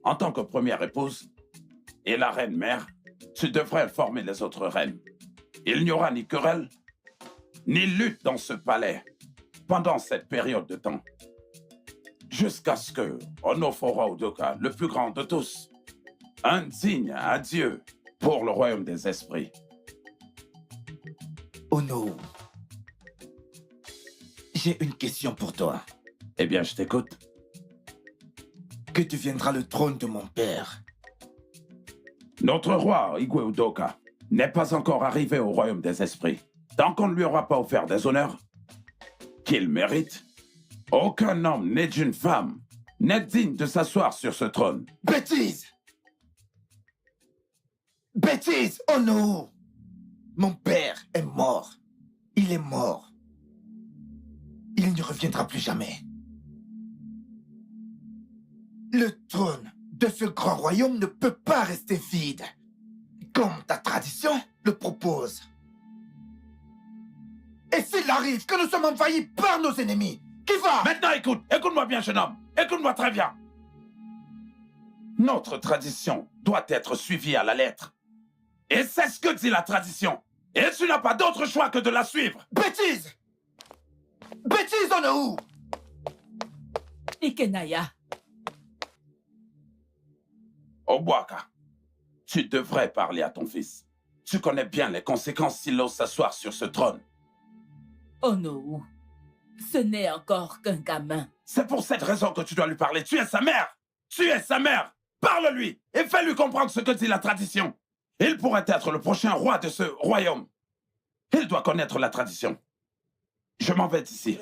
en tant que première épouse et la reine-mère, tu devrais informer les autres reines. Il n'y aura ni querelle, ni lutte dans ce palais pendant cette période de temps. Jusqu'à ce que Onofora Udoka, le plus grand de tous, un digne adieu pour le royaume des esprits. Ono, j'ai une question pour toi. Eh bien, je t'écoute. Que deviendra le trône de mon père? Notre roi, Igwe Udoka, n'est pas encore arrivé au royaume des esprits. Tant qu'on ne lui aura pas offert des honneurs qu'il mérite, aucun homme né d'une femme n'est digne de s'asseoir sur ce trône. Bêtise! Bêtise! Oh non! Mon père est mort. Il est mort. Il ne reviendra plus jamais. Le trône de ce grand royaume ne peut pas rester vide, comme ta tradition le propose. Et s'il arrive que nous sommes envahis par nos ennemis, qui va? Maintenant, écoute-moi bien, jeune homme. Écoute-moi très bien. Notre tradition doit être suivie à la lettre. Et c'est ce que dit la tradition. Et tu n'as pas d'autre choix que de la suivre. Bêtise! Bêtise, Onohu! Ikenaya, Obwaka, tu devrais parler à ton fils. Tu connais bien les conséquences s'il ose s'asseoir sur ce trône. Onowu, ce n'est encore qu'un gamin. C'est pour cette raison que tu dois lui parler. Tu es sa mère. Tu es sa mère. Parle-lui et fais-lui comprendre ce que dit la tradition. Il pourrait être le prochain roi de ce royaume. Il doit connaître la tradition. Je m'en vais d'ici.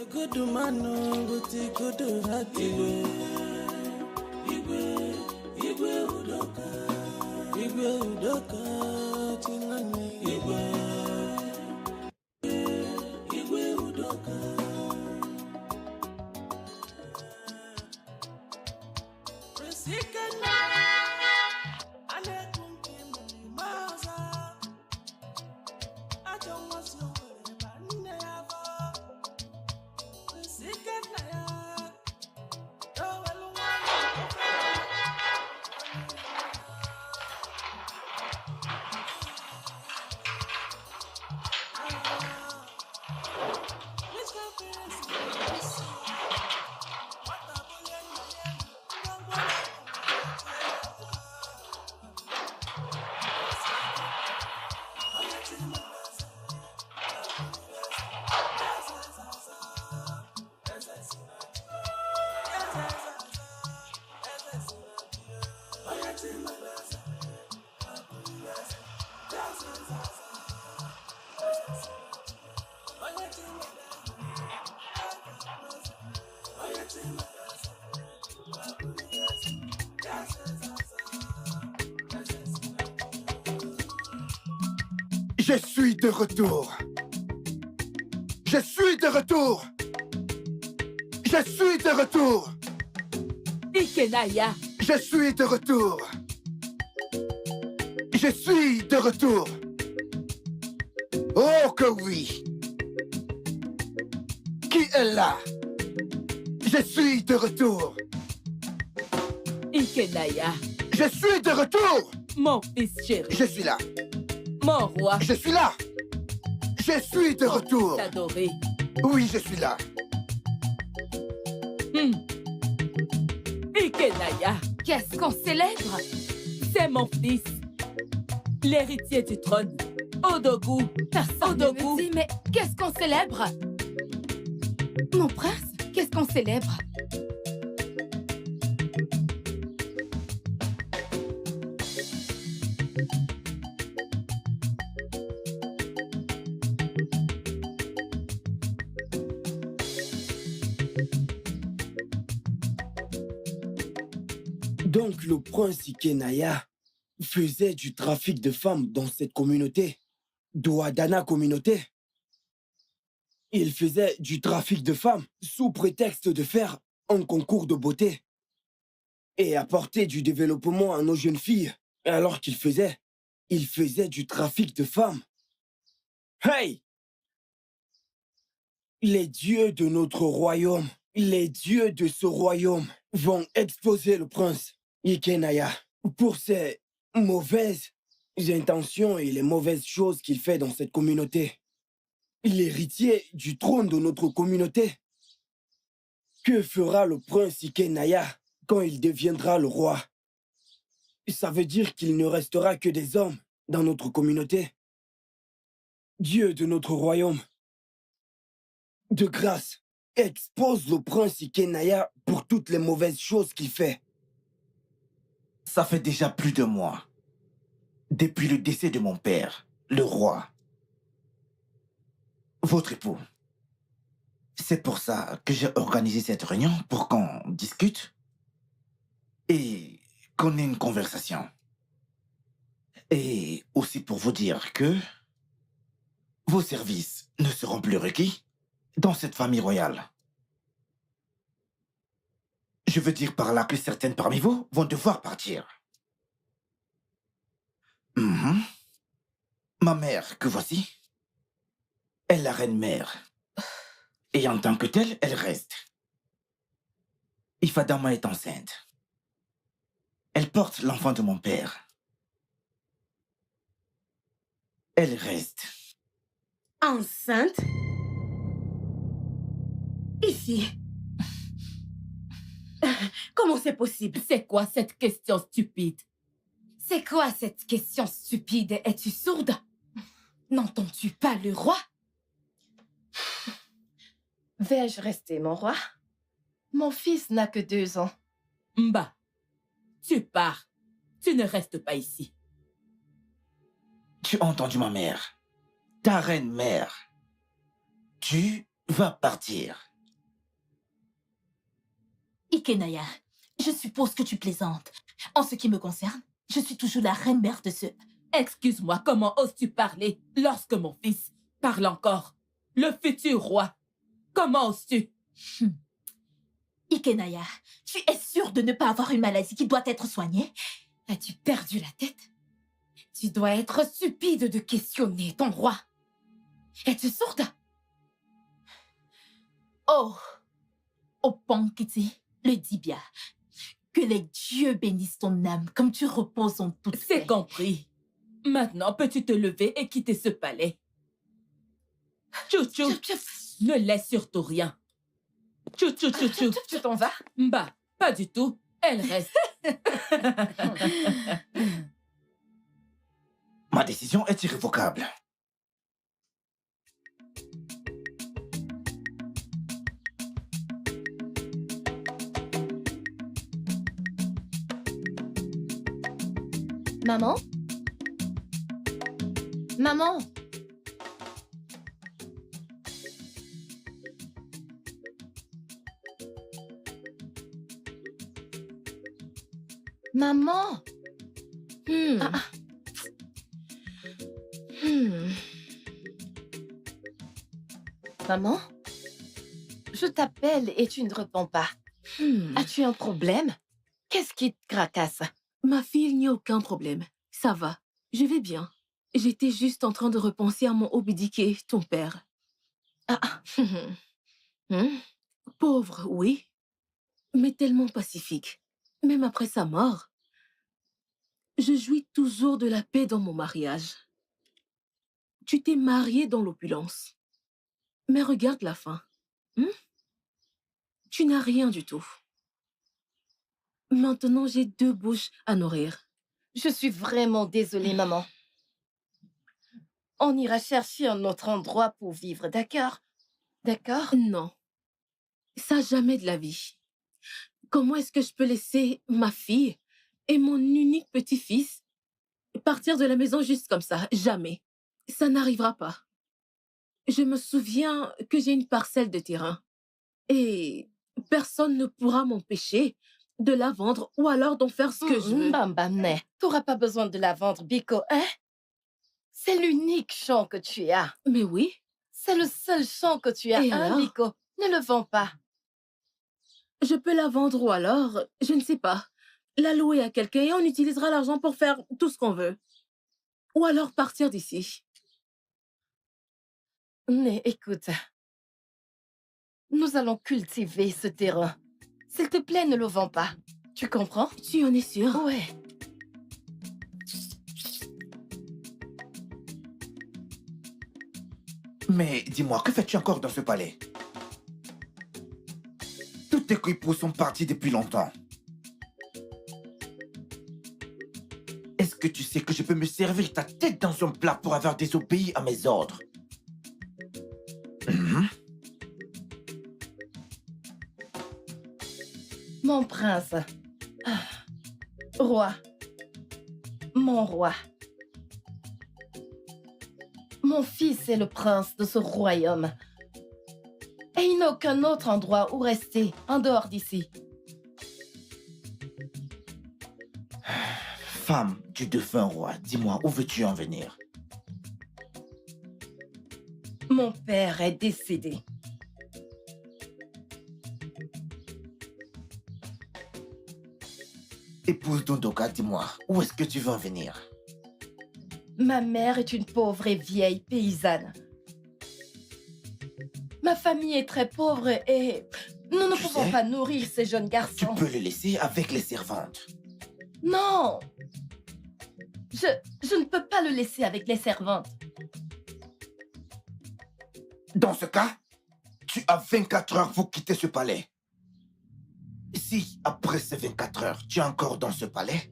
Je suis de retour. Je suis de retour. Je suis de retour. Ikenaya. Je suis de retour. Je suis de retour. Oh que oui. Qui est là? Je suis de retour. Ikenaya. Je suis de retour. Mon fils chéri. Je suis là. Mon roi. Je suis là. Je suis de retour. Adoré. Oui, je suis là. Ikenaya. Qu'est-ce qu'on célèbre? C'est mon fils. L'héritier du trône. Odogu. Personne ne me dit, mais qu'est-ce qu'on célèbre? Mon prince, qu'est-ce qu'on célèbre? Donc le prince Ikenaya faisait du trafic de femmes dans cette communauté, Douadana communauté. Il faisait du trafic de femmes sous prétexte de faire un concours de beauté et apporter du développement à nos jeunes filles. Alors il faisait du trafic de femmes. Hey! Les dieux de notre royaume, les dieux de ce royaume vont exposer le prince Ikenaya pour ses mauvaises intentions et les mauvaises choses qu'il fait dans cette communauté. L'héritier du trône de notre communauté. Que fera le prince Ikenaya quand il deviendra le roi? Ça veut dire qu'il ne restera que des hommes dans notre communauté. Dieu de notre royaume, de grâce, expose le prince Ikenaya pour toutes les mauvaises choses qu'il fait. Ça fait déjà plus de mois, depuis le décès de mon père, le roi, votre époux. C'est pour ça que j'ai organisé cette réunion, pour qu'on discute et qu'on ait une conversation. Et aussi pour vous dire que vos services ne seront plus requis dans cette famille royale. Je veux dire par là que certaines parmi vous vont devoir partir. Ma mère, que voici, est la reine-mère. Et en tant que telle, elle reste. Ifadama est enceinte. Elle porte l'enfant de mon père. Elle reste. Enceinte? Ici? Comment c'est possible? C'est quoi cette question stupide? C'est quoi cette question stupide? Es-tu sourde? N'entends-tu pas le roi? Vais-je rester mon roi? Mon fils n'a que 2 ans. Mba, tu pars. Tu ne restes pas ici. Tu as entendu ma mère? Ta reine-mère. Tu vas partir. Ikenaya, je suppose que tu plaisantes. En ce qui me concerne, je suis toujours la reine-mère de ce... Excuse-moi, comment oses-tu parler lorsque mon fils parle encore? Le futur roi. Comment oses-tu? Ikenaya, tu es sûre de ne pas avoir une maladie qui doit être soignée? As-tu perdu la tête? Tu dois être stupide de questionner ton roi. Es-tu sourde? Oh, Opankiti, le Dibia. Que les dieux bénissent ton âme comme tu reposes en toute paix. C'est compris. Maintenant, peux-tu te lever et quitter ce palais? Tchou-tchou, ne laisse surtout rien. Tchou-tchou-tchou-tchou. Tu t'en vas? Bah, pas du tout. Elle reste. Ma décision est irrévocable. Maman? Maman? Maman? Maman? Je t'appelle et tu ne réponds pas. As-tu un problème? Qu'est-ce qui te tracasse? Ma fille, il n'y a aucun problème. Ça va. Je vais bien. J'étais juste en train de repenser à mon Obidike, ton père. Pauvre, oui. Mais tellement pacifique. Même après sa mort. Je jouis toujours de la paix dans mon mariage. Tu t'es mariée dans l'opulence. Mais regarde la fin. Tu n'as rien du tout. Maintenant, j'ai 2 bouches à nourrir. Je suis vraiment désolée, maman. On ira chercher un autre endroit pour vivre, d'accord? D'accord? Non. Ça, jamais de la vie. Comment est-ce que je peux laisser ma fille et mon unique petit-fils partir de la maison juste comme ça? Jamais. Ça n'arrivera pas. Je me souviens que j'ai une parcelle de terrain et personne ne pourra m'empêcher de la vendre ou alors d'en faire ce que je veux. Bambamne, t'auras pas besoin de la vendre, Biko, hein? C'est l'unique champ que tu as. Mais oui. C'est le seul champ que tu as, Et hein, alors? Biko? Ne le vends pas. Je peux la vendre ou alors, je ne sais pas, la louer à quelqu'un et on utilisera l'argent pour faire tout ce qu'on veut. Ou alors partir d'ici. Mais écoute, nous allons cultiver ce terrain. S'il te plaît, ne le vends pas. Tu comprends? Tu en es sûre? Ouais. Mais dis-moi, que fais-tu encore dans ce palais? Toutes tes époux sont partis depuis longtemps. Est-ce que tu sais que je peux me servir ta tête dans un plat pour avoir désobéi à mes ordres? Mon prince. Roi. Mon roi. Mon fils est le prince de ce royaume. Et il n'a aucun autre endroit où rester en dehors d'ici. Femme du défunt roi, dis-moi, où veux-tu en venir? Mon père est décédé. Épouse d'Ondoka, dis-moi, où est-ce que tu veux en venir? Ma mère est une pauvre et vieille paysanne. Ma famille est très pauvre et nous ne pouvons pas nourrir ces jeunes garçons. Tu peux le laisser avec les servantes. Non! Je ne peux pas le laisser avec les servantes. Dans ce cas, tu as 24 heures pour quitter ce palais. Si, après ces 24 heures, tu es encore dans ce palais,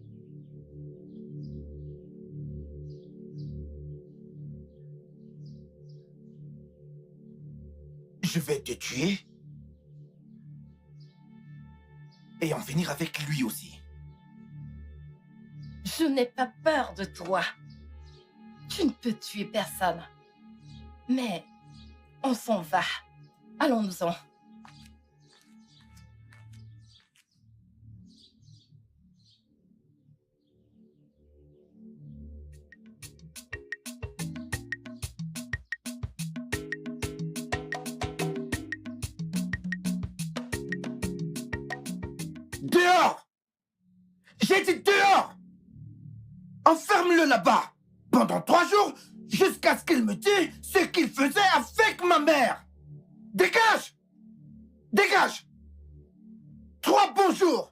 je vais te tuer et en finir avec lui aussi. Je n'ai pas peur de toi. Tu ne peux tuer personne. Mais on s'en va. Allons-nous-en. Dehors! J'ai dit dehors! Enferme-le là-bas pendant 3 jours jusqu'à ce qu'il me dise ce qu'il faisait avec ma mère. Dégage! Dégage! 3 bons jours!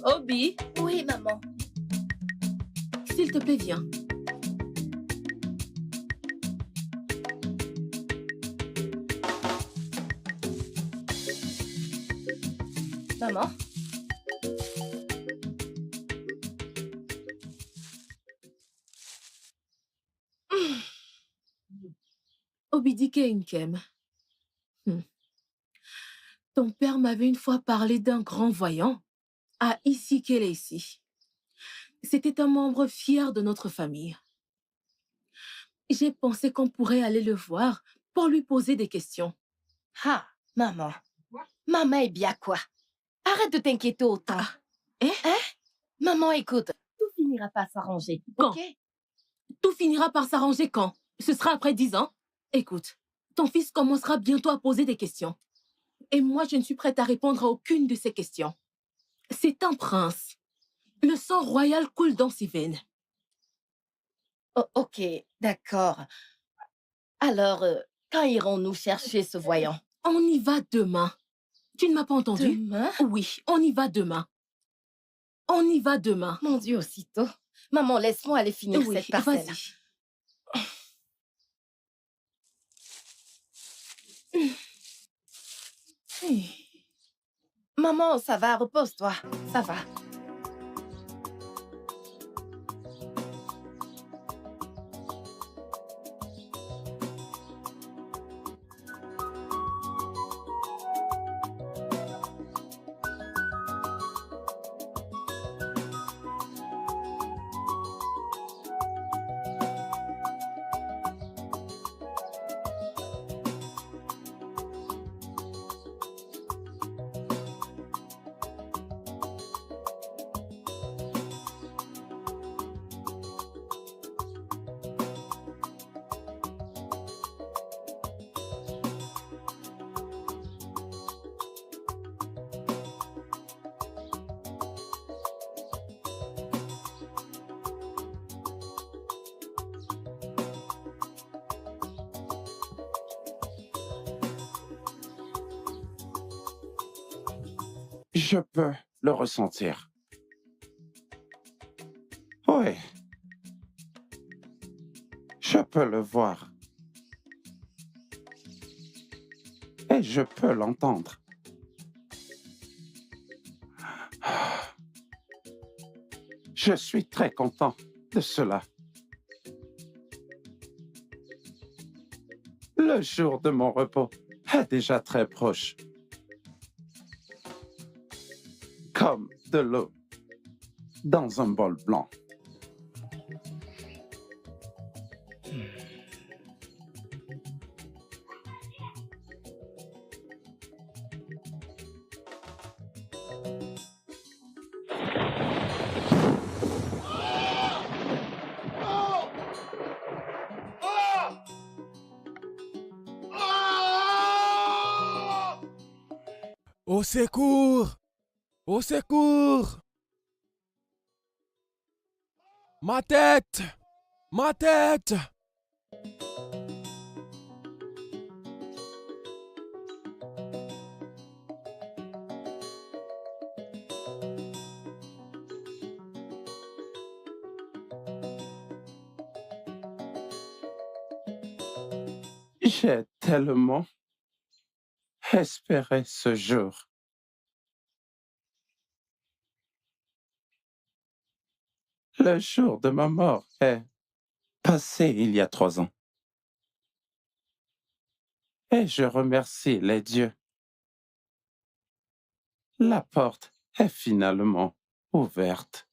Obi, Oui, maman. s'il te plaît, viens. Maman? Obidike Nkem. Ton père m'avait une fois parlé d'un grand voyant à Isikeleisi. C'était un membre fier de notre famille. J'ai pensé qu'on pourrait aller le voir pour lui poser des questions. Ah, maman. Maman est bien quoi? Arrête de t'inquiéter autant. Hein? Maman, écoute, tout finira par s'arranger. Quand? Ok? Tout finira par s'arranger quand? Ce sera après 10 ans? Écoute, ton fils commencera bientôt à poser des questions. Et moi, je ne suis prête à répondre à aucune de ces questions. C'est un prince. Le sang royal coule dans ses veines. Oh, ok, d'accord. Alors, quand irons-nous chercher ce voyant? On y va demain. Tu ne m'as pas entendu? Demain? Oui, on y va demain. On y va demain. Mon Dieu, aussitôt. Maman, laisse-moi aller finir Oui, cette parcelle. vas-y. Maman, ça va, repose-toi. Ça va. Je peux le ressentir. Oh, Oui. Je peux le voir. Et je peux l'entendre. Je suis très content de cela. Le jour de mon repos est déjà très proche. Comme de l'eau dans un bol blanc. Au secours! Au secours! Ma tête! Ma tête! J'ai tellement espéré ce jour. Le jour de ma mort est passé il y a 3 ans. Et je remercie les dieux. La porte est finalement ouverte.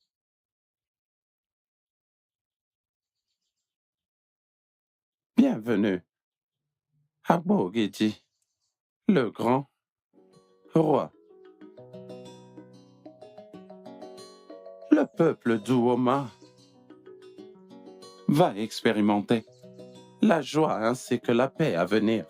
Bienvenue à Bogedi, le grand roi. Le peuple d'Uoma va expérimenter la joie ainsi que la paix à venir.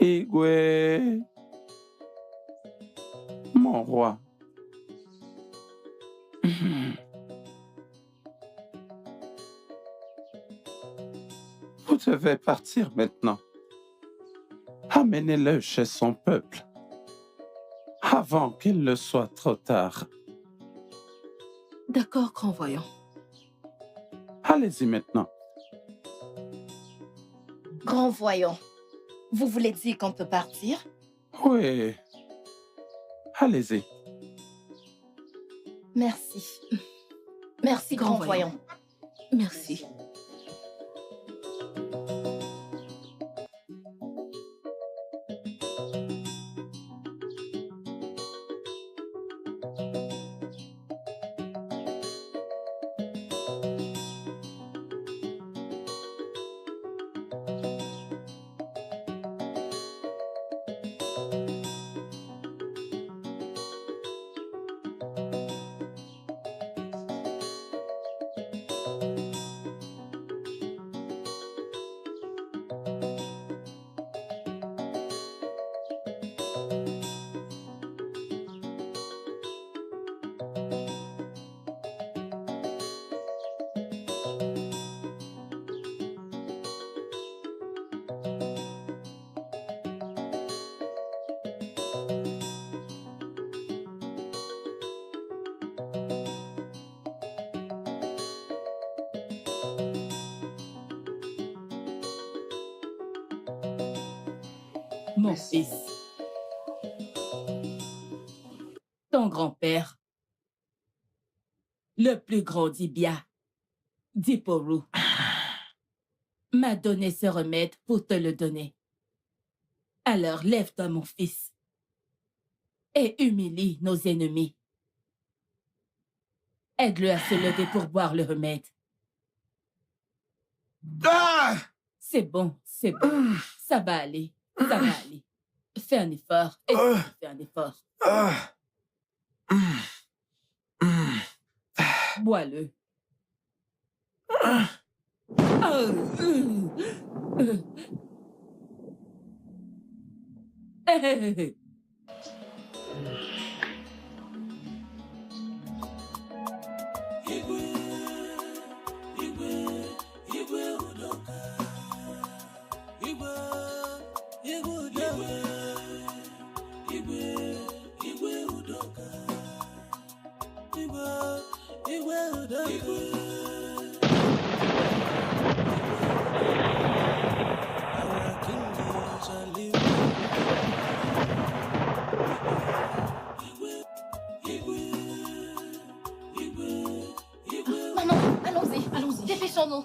Igwe, mon roi. Vous devez partir maintenant. Amenez-le chez son peuple, avant qu'il ne soit trop tard. D'accord, grand voyant. Allez-y maintenant. Grand voyant, vous voulez dire qu'on peut partir? Oui. Allez-y. Merci. Merci, grand voyant. Merci. Mon fils, ton grand-père, le plus grand d'Ibia, Diporu, m'a donné ce remède pour te le donner. Alors lève-toi, mon fils, et humilie nos ennemis. Aide-le à se lever pour boire le remède. C'est bon, ça va aller. Ça va aller. Fais un effort. Fais un effort. Bois-le. Marchons-nous.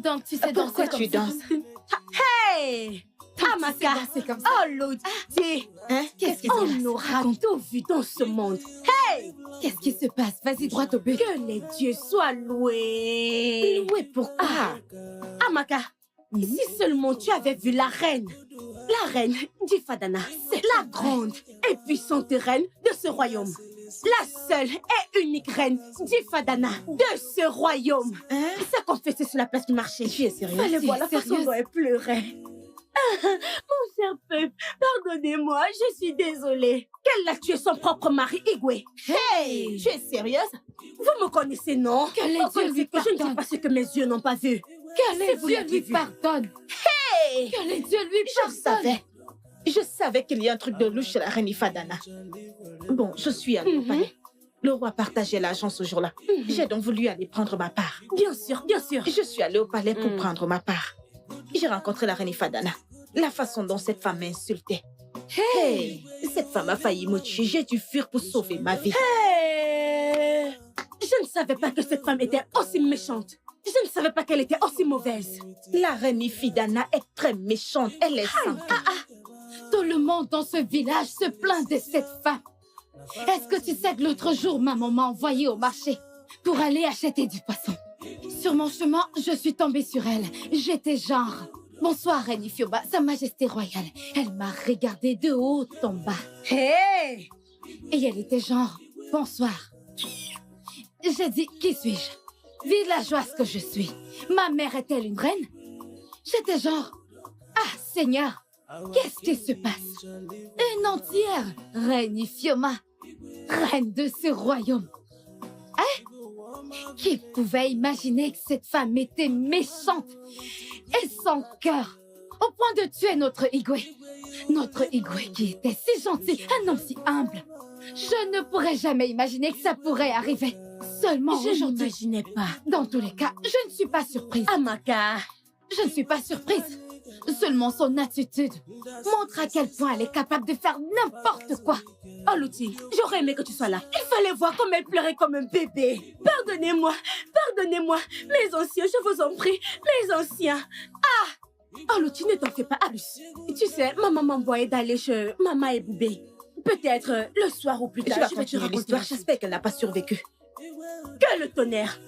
Donc tu sais danser Pourquoi comme tu ça? danses? Hey! Amaka! C'est comme ça. Oh, Lodi! Hein? Qu'est-ce qui se passe? On aura tout vu dans ce monde. Hey! Qu'est-ce qui se passe? Vas-y, droit au but. Que les dieux soient loués! Loué pourquoi? Ah! Amaka, si seulement tu avais vu la reine d'Ifadana, la grande et puissante reine de ce royaume. La seule et unique reine d'Ifadana de ce royaume. Hein? Ça confessait sur la place du marché. Tu es sérieuse? Fallait Tu voir es la façon sérieuse? dont elle pleurait. Mon cher peuple, pardonnez-moi, je suis désolée. Qu'elle a tué son propre mari, Igwe. Hey! Tu es sérieuse? Vous me connaissez, non? Que les Vous dieux connaissez lui que je ne dis pardonnent. pas ce que mes yeux n'ont pas vu. Que les C'est vous dieux l'avez lui vu. pardonnent. Hey! Que les dieux lui Je pardonnent. savais qu'il y a un truc de louche chez la reine Ifadana. Bon, je suis allée au palais. Le roi partageait l'argent ce jour-là. J'ai donc voulu aller prendre ma part. Bien sûr, bien sûr. Je suis allée au palais pour prendre ma part. J'ai rencontré la reine Ifadana. La façon dont cette femme m'insultait. Hey! Cette femme a failli me tuer. J'ai dû fuir pour sauver ma vie. Hey! Je ne savais pas que cette femme était aussi méchante. Je ne savais pas qu'elle était aussi mauvaise. La reine Ifadana est très méchante. Elle est sainte. Tout le monde dans ce village se plaint de cette femme. Est-ce que tu sais que l'autre jour, ma maman m'a envoyée au marché pour aller acheter du poisson? Sur mon chemin, je suis tombée sur elle. J'étais genre... Bonsoir, Reine Ifyoba, Sa Majesté Royale. Elle m'a regardée de haut en bas. Hey! Et elle était genre... Bonsoir. J'ai dit, qui suis-je? Villageoise que je suis. Ma mère est-elle une reine? J'étais genre... Ah, Seigneur, qu'est-ce qui se passe? Une entière Reine Ifyoma, reine de ce royaume. Hein? Qui pouvait imaginer que cette femme était méchante et sans cœur, au point de tuer notre Igwe? Notre Igwe qui était si gentil, un homme si humble. Je ne pourrais jamais imaginer que ça pourrait arriver. Seulement Je aujourd'hui. n'imaginais pas. Dans tous les cas, je ne suis pas surprise. Amaka! Je ne suis pas surprise. Seulement son attitude montre à quel point elle est capable de faire n'importe quoi. Oh, Luti, j'aurais aimé que tu sois là. Il fallait voir comme elle pleurait comme un bébé. Pardonnez-moi, pardonnez-moi. Mes anciens, je vous en prie, mes anciens. Ah! Oh, Luti, ne t'en fais pas, Abus. Tu sais, ma maman m'envoyait d'aller chez Maman et Boubé. Peut-être le soir ou plus Je tard, vais je vais te continuer raconter l'histoire. l'histoire. J'espère qu'elle n'a pas survécu. Que le tonnerre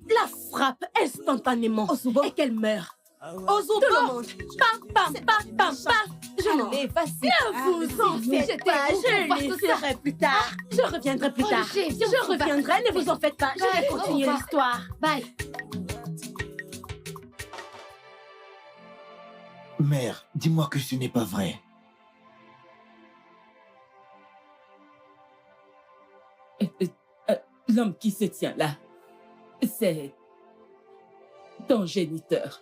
la frappe instantanément et qu'elle meurt. Tout le monde. Pam, pam, pam, pam, pam. Je m'en Allez, vas-y. Ne vous en faites J'étais pas, où je pour les voir tout ça? ferai plus tard. Je reviendrai plus tard. Olivier, viens, Je on se bat. reviendrai, ne vous en faites pas. Je vais Bye, continuer au revoir. l'histoire. Bye. Mère, dis-moi que ce n'est pas vrai. L'homme qui se tient là, c'est ton géniteur.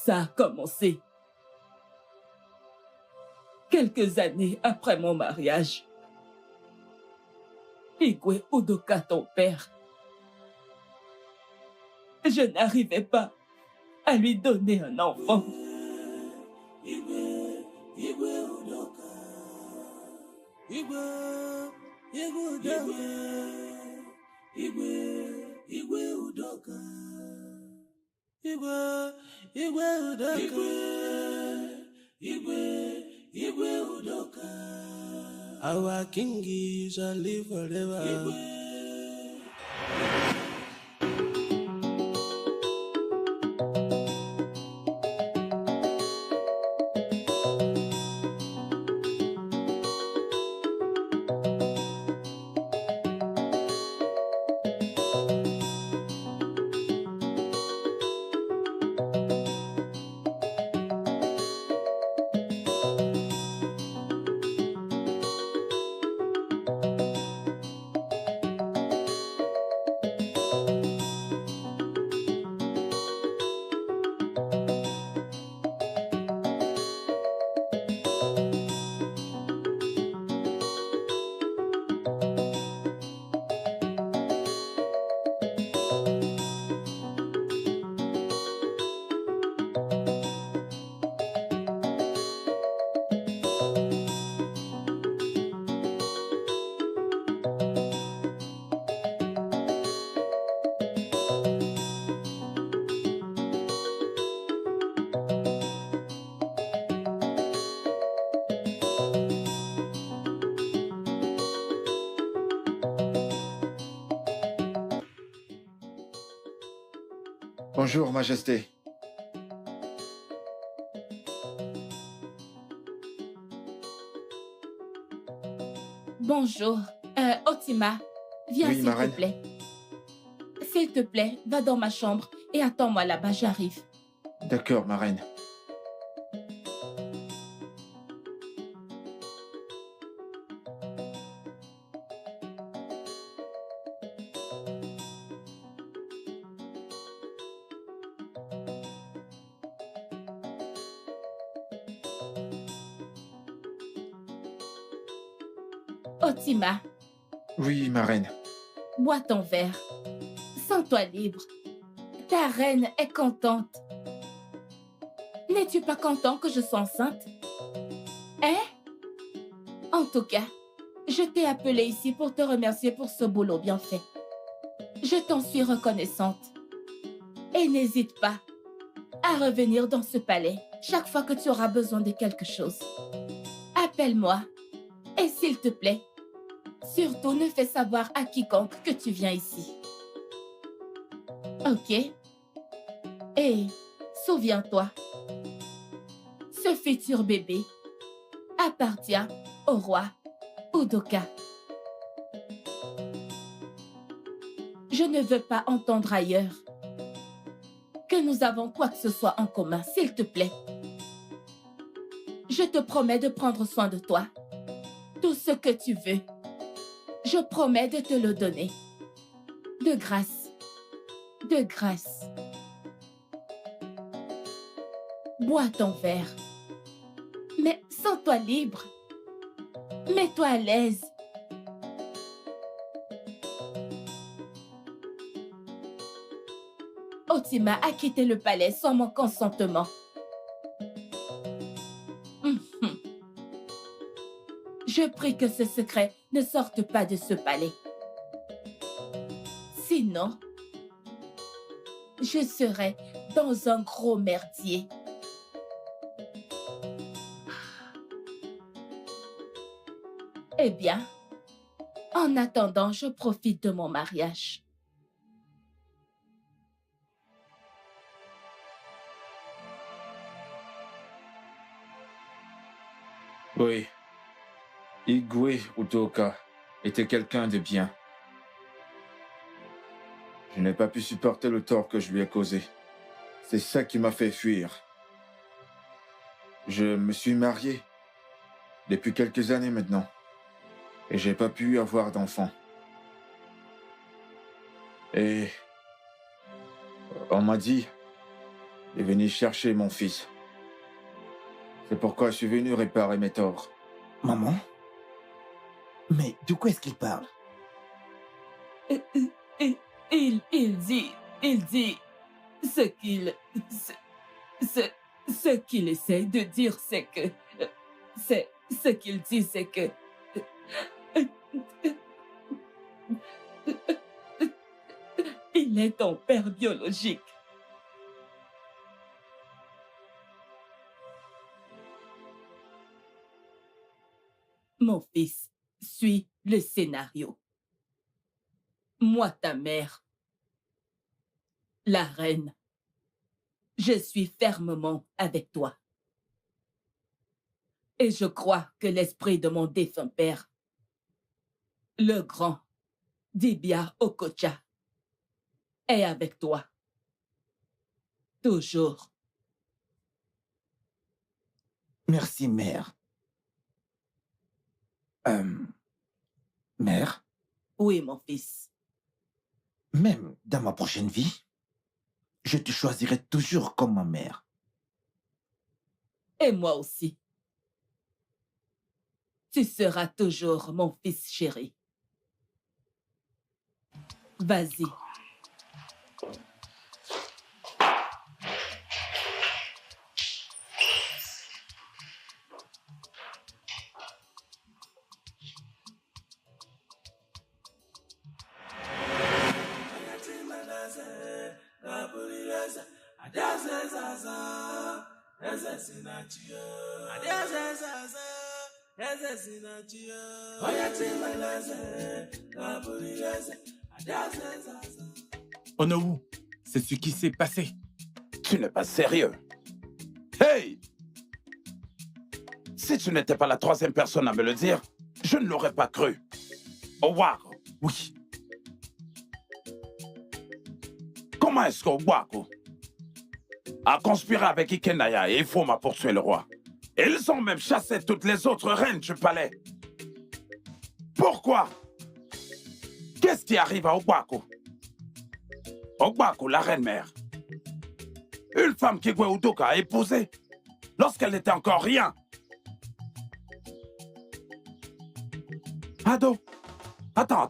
Ça a commencé quelques années après mon mariage. Igwe Udoka, ton père, je n'arrivais pas à lui donner un enfant. Our king shall live forever. Bonjour, Majesté. Bonjour. Otima, viens Oui, s'il ma te reine. plaît. S'il te plaît, va dans ma chambre et attends-moi là-bas, j'arrive. D'accord, ma reine. Otima, Oui, ma reine. bois ton verre. Sens-toi libre. Ta reine est contente. N'es-tu pas content que je sois enceinte? Hein? En tout cas, je t'ai appelé ici pour te remercier pour ce boulot bien fait. Je t'en suis reconnaissante. Et n'hésite pas à revenir dans ce palais chaque fois que tu auras besoin de quelque chose. Appelle-moi. Et s'il te plaît, surtout ne fais savoir à quiconque que tu viens ici. Ok? Et souviens-toi, ce futur bébé appartient au roi Udoka. Je ne veux pas entendre ailleurs que nous avons quoi que ce soit en commun, s'il te plaît. Je te promets de prendre soin de toi. Tout ce que tu veux, je promets de te le donner. De grâce. De grâce. Bois ton verre. Mais sens-toi libre. Mets-toi à l'aise. Otima a quitté le palais sans mon consentement. Je prie que ce secret ne sorte pas de ce palais. Sinon, je serai dans un gros merdier. Eh bien, en attendant, je profite de mon mariage. Oui. Igwe Udoka était quelqu'un de bien. Je n'ai pas pu supporter le tort que je lui ai causé. C'est ça qui m'a fait fuir. Je me suis marié depuis quelques années maintenant. Et j'ai pas pu avoir d'enfant. Et on m'a dit de venir chercher mon fils. C'est pourquoi je suis venu réparer mes torts. Maman? Mais de quoi est-ce qu'il parle? Il dit ce qu'il essaie de dire, c'est que ce qu'il dit, c'est que il est ton père biologique. Mon fils, suis le scénario. Moi, ta mère, la reine, je suis fermement avec toi. Et je crois que l'esprit de mon défunt père, le grand Dibia Okocha, est avec toi. Toujours. Merci, mère. Mère? Oui, mon fils. Même dans ma prochaine vie, je te choisirai toujours comme ma mère. Et moi aussi. Tu seras toujours mon fils chéri. Vas-y. Onowu, C'est ce qui s'est passé. Tu n'es pas sérieux. Hey! Si tu n'étais pas la troisième personne à me le dire, je ne l'aurais pas cru. Owako. Oui. Comment est-ce qu'Owako a conspiré avec Ikenaya et Ifoma pour tuer le roi? Et ils ont même chassé toutes les autres reines du palais. Pourquoi? Qu'est-ce qui arrive à Owako? Owako, la reine-mère. Une femme qu'Igwe Udoka a épousée lorsqu'elle n'était encore rien. Ado, attends.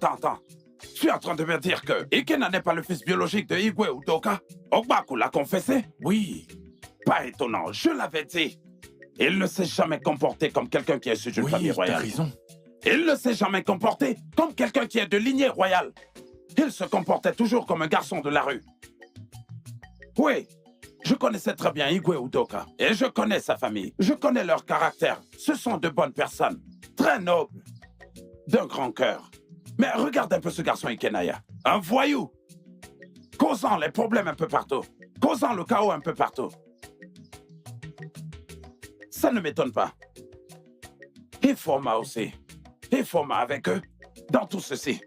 Tu es en train de me dire que Ikena n'est pas le fils biologique de Igwe Udoka? Owako l'a confessé? Oui. Pas étonnant, je l'avais dit. Il ne s'est jamais comporté comme quelqu'un qui est issu d'une famille royale. Oui, t'as raison. Il ne s'est jamais comporté comme quelqu'un qui est de lignée royale. Il se comportait toujours comme un garçon de la rue. Oui, je connaissais très bien Igwe Udoka. Et je connais sa famille. Je connais leur caractère. Ce sont de bonnes personnes. Très nobles. D'un grand cœur. Mais regarde un peu ce garçon Ikenaya. Un voyou. Causant les problèmes un peu partout. Causant le chaos un peu partout. Ça ne m'étonne pas. Ifoma aussi. Ifoma avec eux. Dans tout ceci.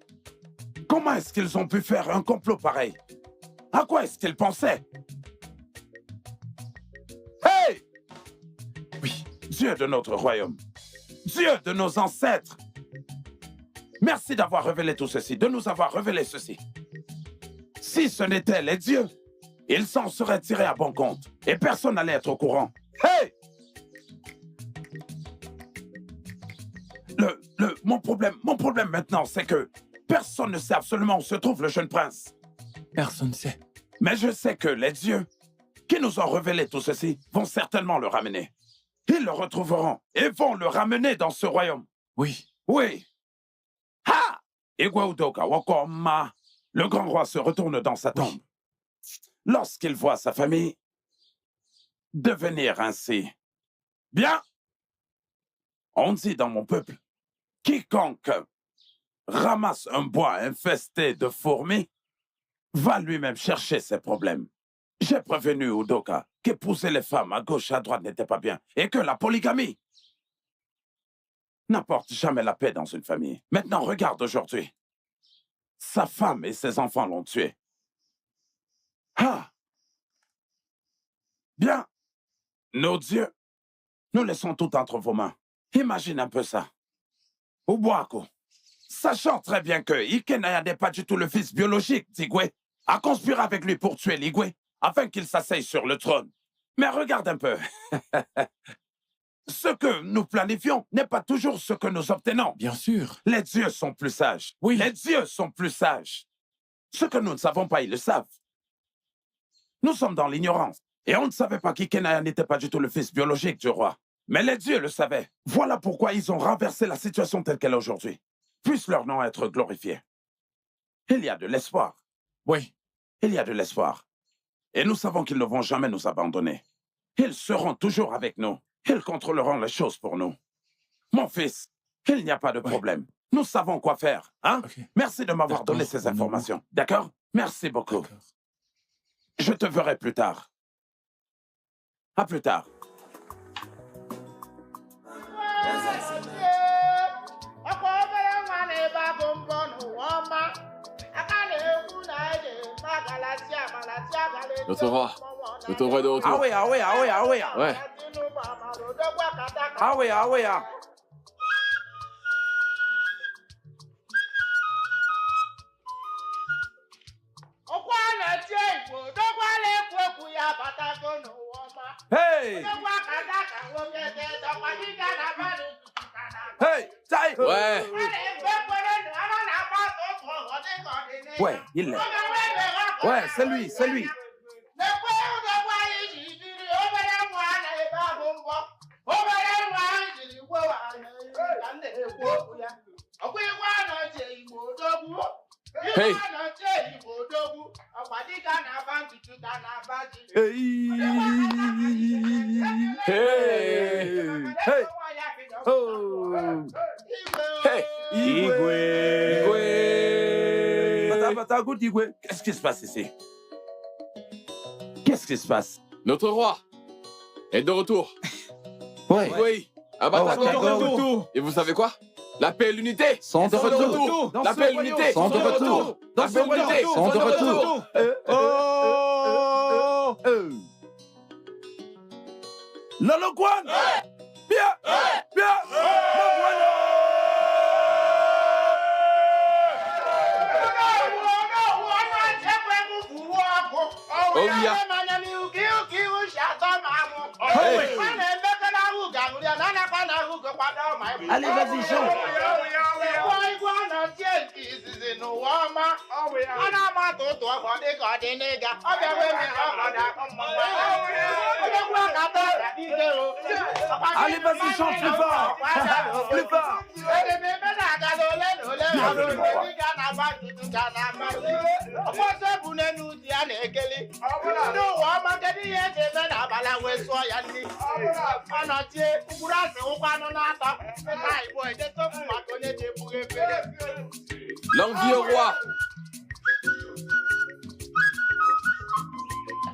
Comment est-ce qu'ils ont pu faire un complot pareil? À quoi est-ce qu'ils pensaient? Hey! Oui. Dieu de notre royaume. Dieu de nos ancêtres. Merci d'avoir révélé tout ceci, de nous avoir révélé ceci. Si ce n'était les dieux, ils s'en seraient tirés à bon compte. Et personne n'allait être au courant. Hey! Mon problème maintenant, c'est que personne ne sait absolument où se trouve le jeune prince. Personne ne sait. Mais je sais que les dieux qui nous ont révélé tout ceci vont certainement le ramener. Ils le retrouveront et vont le ramener dans ce royaume. Oui. Oui. Ha! Igwe Udoka Wakoma. Le grand roi se retourne dans sa tombe. Lorsqu'il voit sa famille devenir ainsi. Bien. On dit dans mon peuple, quiconque ramasse un bois infesté de fourmis va lui-même chercher ses problèmes. J'ai prévenu Udoka qu'épouser les femmes à gauche et à droite n'était pas bien et que la polygamie n'apporte jamais la paix dans une famille. Maintenant, regarde aujourd'hui. Sa femme et ses enfants l'ont tué. Ah! Bien. Nos dieux, nous laissons tout entre vos mains. Imagine un peu ça. Owako, sachant très bien que Ikenaya n'est pas du tout le fils biologique d'Igwe, a conspiré avec lui pour tuer l'Igwe afin qu'il s'asseye sur le trône. Mais regarde un peu. Ce que nous planifions n'est pas toujours ce que nous obtenons. Bien sûr. Les dieux sont plus sages. Oui. Les dieux sont plus sages. Ce que nous ne savons pas, ils le savent. Nous sommes dans l'ignorance. Et on ne savait pas qu'Ikenaya n'était pas du tout le fils biologique du roi. Mais les dieux le savaient. Voilà pourquoi ils ont renversé la situation telle qu'elle est aujourd'hui. Puisse leur nom être glorifié. Il y a de l'espoir. Oui. Il y a de l'espoir. Et nous savons qu'ils ne vont jamais nous abandonner. Ils seront toujours avec nous. Ils contrôleront les choses pour nous. Mon fils, il n'y a pas de problème. Nous savons quoi faire. Hein? Okay. Merci de m'avoir donné ces informations. D'accord? Merci beaucoup. Je te verrai plus tard. À plus tard. Notre roi est de retour. Ah oui. Ouais. Ah oui. Hey! Hey! Ouais. Ouais, il l'est. Ouais, c'est lui. Hey! Hey! Oh! Hey! Igwe! Bata, good Igwe. Qu'est-ce qui se passe ici? Qu'est-ce qui se passe? Notre roi est de retour. Ouais. Oui, à Batago. Et vous savez quoi? La paix et l'unité sont de retour. La paix et l'unité sont de retour. La paix et l'unité sont de retour. Lolo Kwan! Bien! Bien! Oh yeah. Allez, vas-y, chante. Allez, vas-y, chante plus fort. Plus fort. L'envie au roi.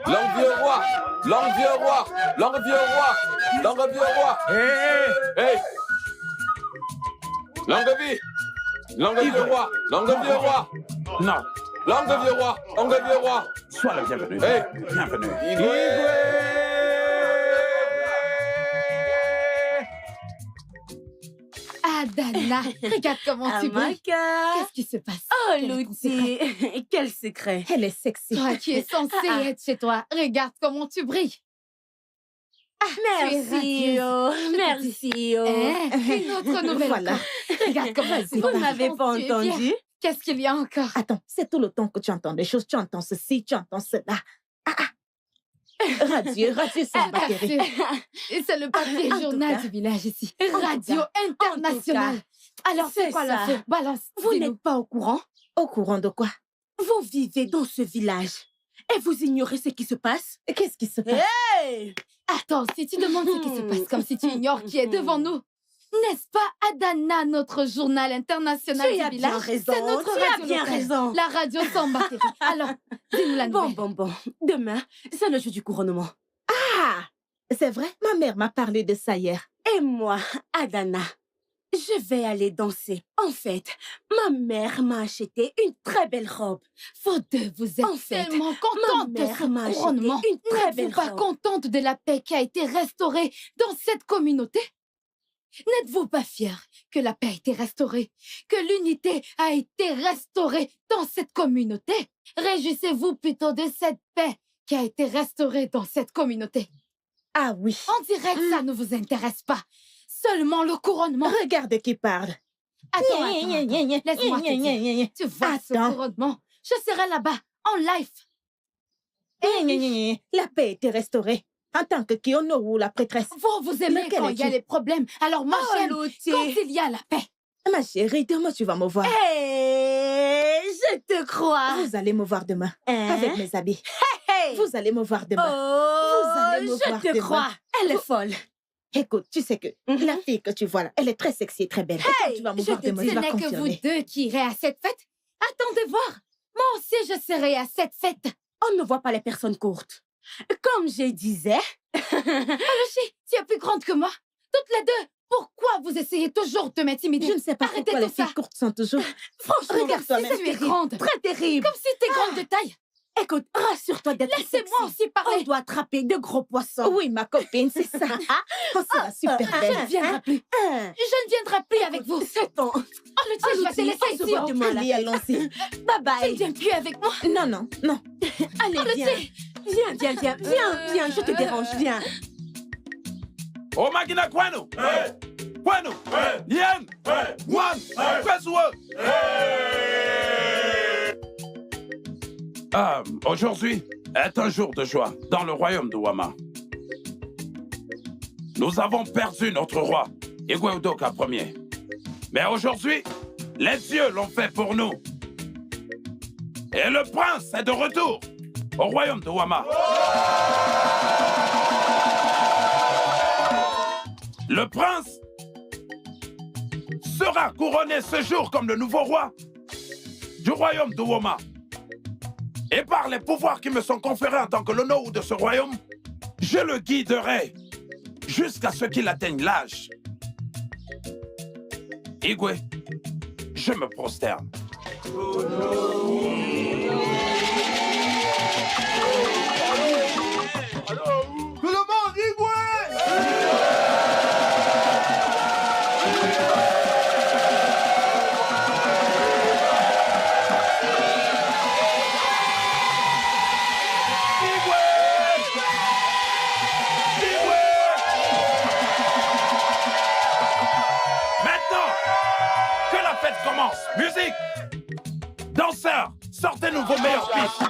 L'envie au roi. L'envie au roi. L'envie au roi. L'envie au roi. Hey. L'envie. L'envie au roi. L'envie au roi. Non. L'envie au roi. L'envie au roi. Sois le bienvenu. Hey. Bienvenue. Adana, regarde comment tu brilles. Qu'est-ce qui se passe? Oh, Louti, quel secret. Elle est sexy. Toi qui es censée être chez toi, regarde comment tu brilles. Merci, oh, merci, oh. Une autre nouvelle. Voilà. Regarde comment tu Vous m'avez pas entendu? Qu'est-ce qu'il y a encore? Attends, c'est tout le temps que tu entends des choses. Tu entends ceci, tu entends cela. Radio sans batterie. C'est le papier journal du village ici. Radio internationale. Alors, c'est quoi la fête? Balance. Vous n'êtes pas au courant? Au courant de quoi? Vous vivez dans ce village et vous ignorez ce qui se passe? Qu'est-ce qui se passe? Hey! Attends, si tu demandes ce qui se passe comme si tu ignores qui est devant nous. N'est-ce pas Adana, notre journal international du village? Bien raison. C'est notre tu as radio bien locale. raison. La radio sans batterie. Alors, dis-nous la nouvelle. Bon. Demain, c'est le jour du couronnement. Ah! C'est vrai? Ma mère m'a parlé de ça hier. Et moi, Adana, je vais aller danser. En fait, ma mère m'a acheté une très belle robe. Vous deux, vous êtes tellement contente de ce m'a acheté couronnement. une très belle N'êtes-vous pas robe. contente de la paix qui a été restaurée dans cette communauté? N'êtes-vous pas fière que la paix a été restaurée, que l'unité a été restaurée dans cette communauté? Réjouissez-vous plutôt de cette paix qui a été restaurée dans cette communauté. Ah oui. On dirait que ça ne vous intéresse pas. Seulement le couronnement. Regarde qui parle. Attends. Laisse-moi te dire. Tu vois ce couronnement? Je serai là-bas, en live. La paix a été restaurée. En tant que Kionoru, la prêtresse. Vous aimez quand il y a les problèmes. Alors moi, j'aime quand il y a la paix. Ma chérie, demain tu vas me voir. Je te crois. Vous allez me voir demain. Avec mes habits. Hey. Vous allez me voir demain. Vous allez me voir je te demain. crois. Elle est folle. Écoute, tu sais que la fille que tu vois là, elle est très sexy et très belle. Et quand tu vas me voir demain, Ce tu vas n'est que vous confirmer. deux qui irez à cette fête. Attendez voir. Moi aussi, je serai à cette fête. On ne voit pas les personnes courtes. Comme je disais... Alochi, tu es plus grande que moi. Toutes les deux. Pourquoi vous essayez toujours de m'intimider? Je ne sais pas Arrêtez pourquoi les tout ça. filles courtes sont toujours... Franchement, regarde-toi même. Tu es grande. Très terrible. Comme si tu es grande de taille. Écoute, rassure-toi d'être sexy. Laissez-moi aussi parler. On doit attraper de gros poissons. Oui, ma copine, c'est ça. Oh, c'est la super Je belle. ne viendrai plus. Je ne viendrai plus avec vous. C'est ton... Oh, le tien, je vais te laisser ici. demain. Allons-y. Bye bye. Tu ne viens plus avec moi. Non. Allez, viens. Viens, je te dérange, viens. Oh, Magina Kwano! Kwano! Nien! Wan! Kweswe! Aujourd'hui est un jour de joie dans le royaume de Wama. Nous avons perdu notre roi, Igwe Udoka Ier. Mais aujourd'hui, les dieux l'ont fait pour nous. Et le prince est de retour au royaume de Wama. Le prince sera couronné ce jour comme le nouveau roi du royaume de Wama. Et par les pouvoirs qui me sont conférés en tant que l'honneur de ce royaume, je le guiderai jusqu'à ce qu'il atteigne l'âge. Igwe, je me prosterne. Tout le monde, Igwe! Maintenant, que la fête commence. Musique! Danseurs, sortez-nous vos meilleures pistes.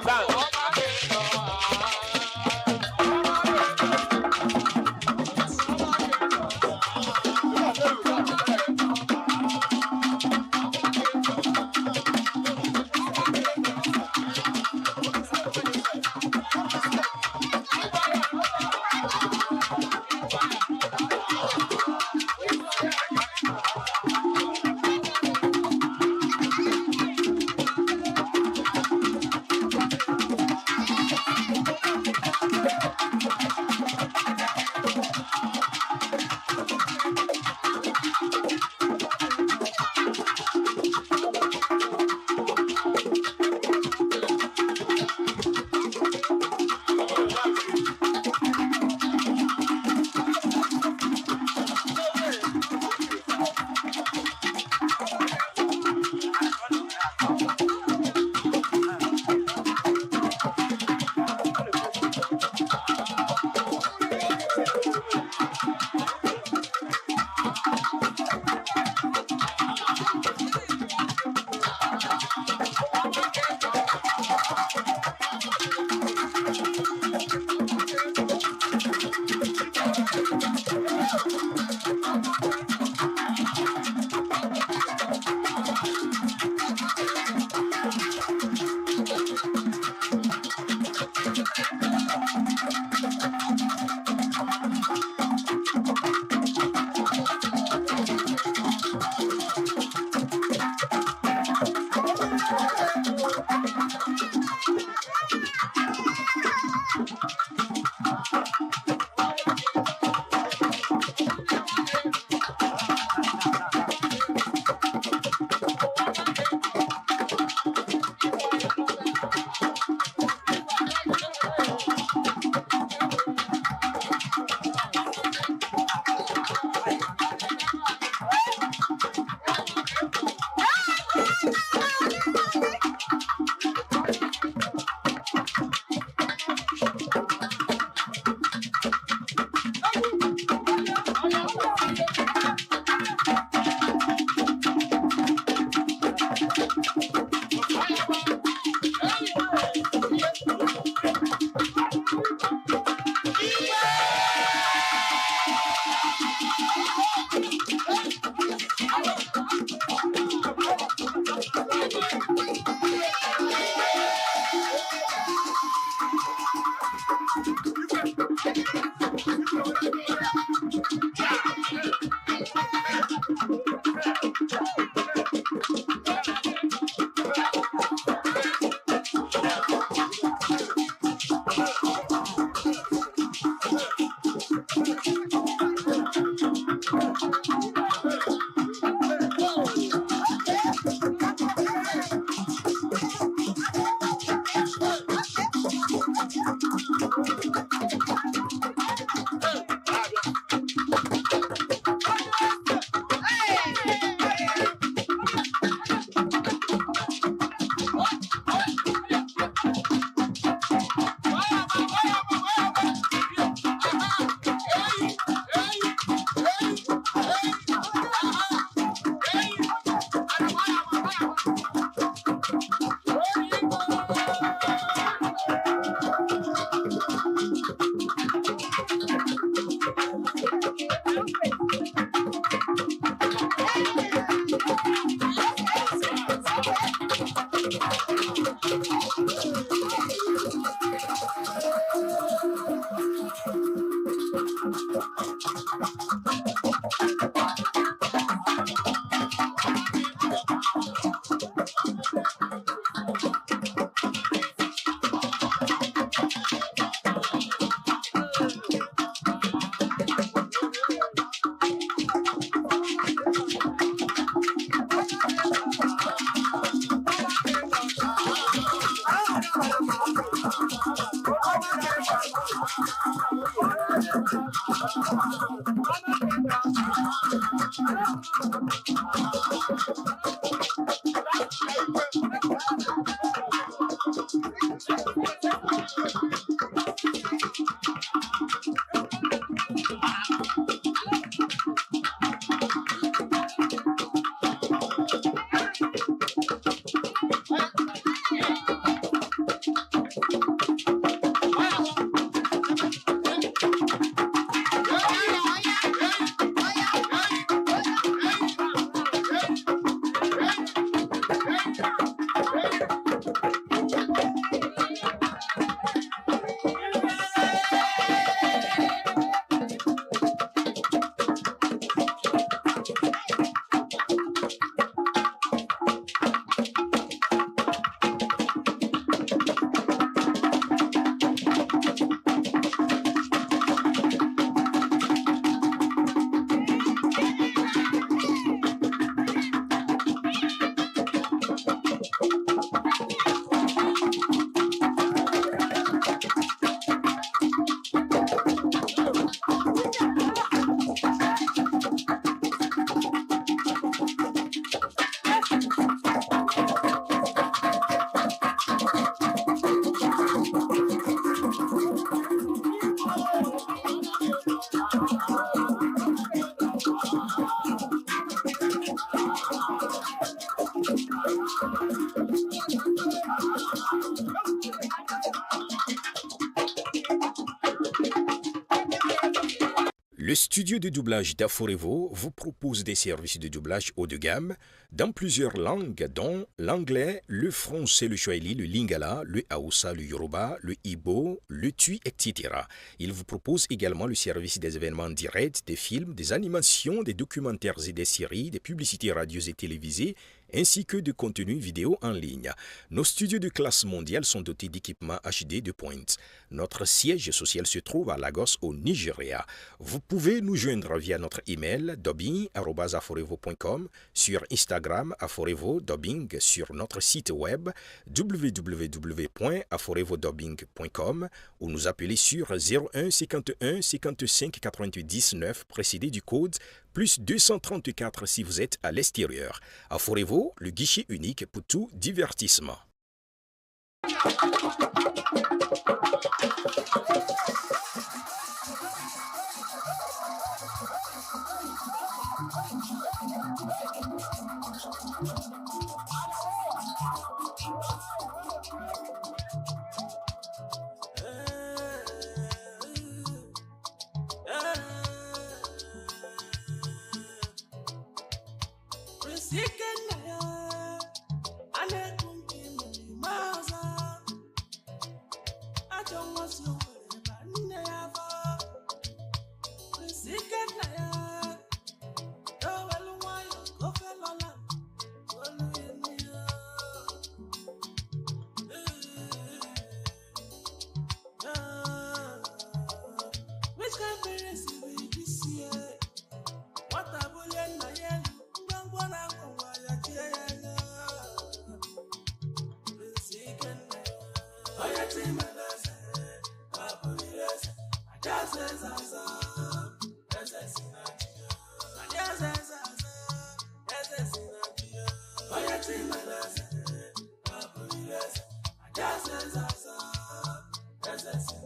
Le studio de doublage d'Aforevo vous propose des services de doublage haut de gamme dans plusieurs langues, dont l'anglais, le français, le swahili, le lingala, le haoussa, le yoruba, le igbo, le tui, etc. Il vous propose également le service des événements directs, des films, des animations, des documentaires et des séries, des publicités radio et télévisées, ainsi que de contenus vidéo en ligne. Nos studios de classe mondiale sont dotés d'équipements HD de pointe. Notre siège social se trouve à Lagos, au Nigeria. Vous pouvez nous joindre via notre email dubbing@aforevo.com, sur Instagram Aforevo Dubbing, sur notre site web www.aforevodubbing.com ou nous appeler sur 01 51 55 98 9 précédé du code plus 234 si vous êtes à l'extérieur. Aforevo, le guichet unique pour tout divertissement.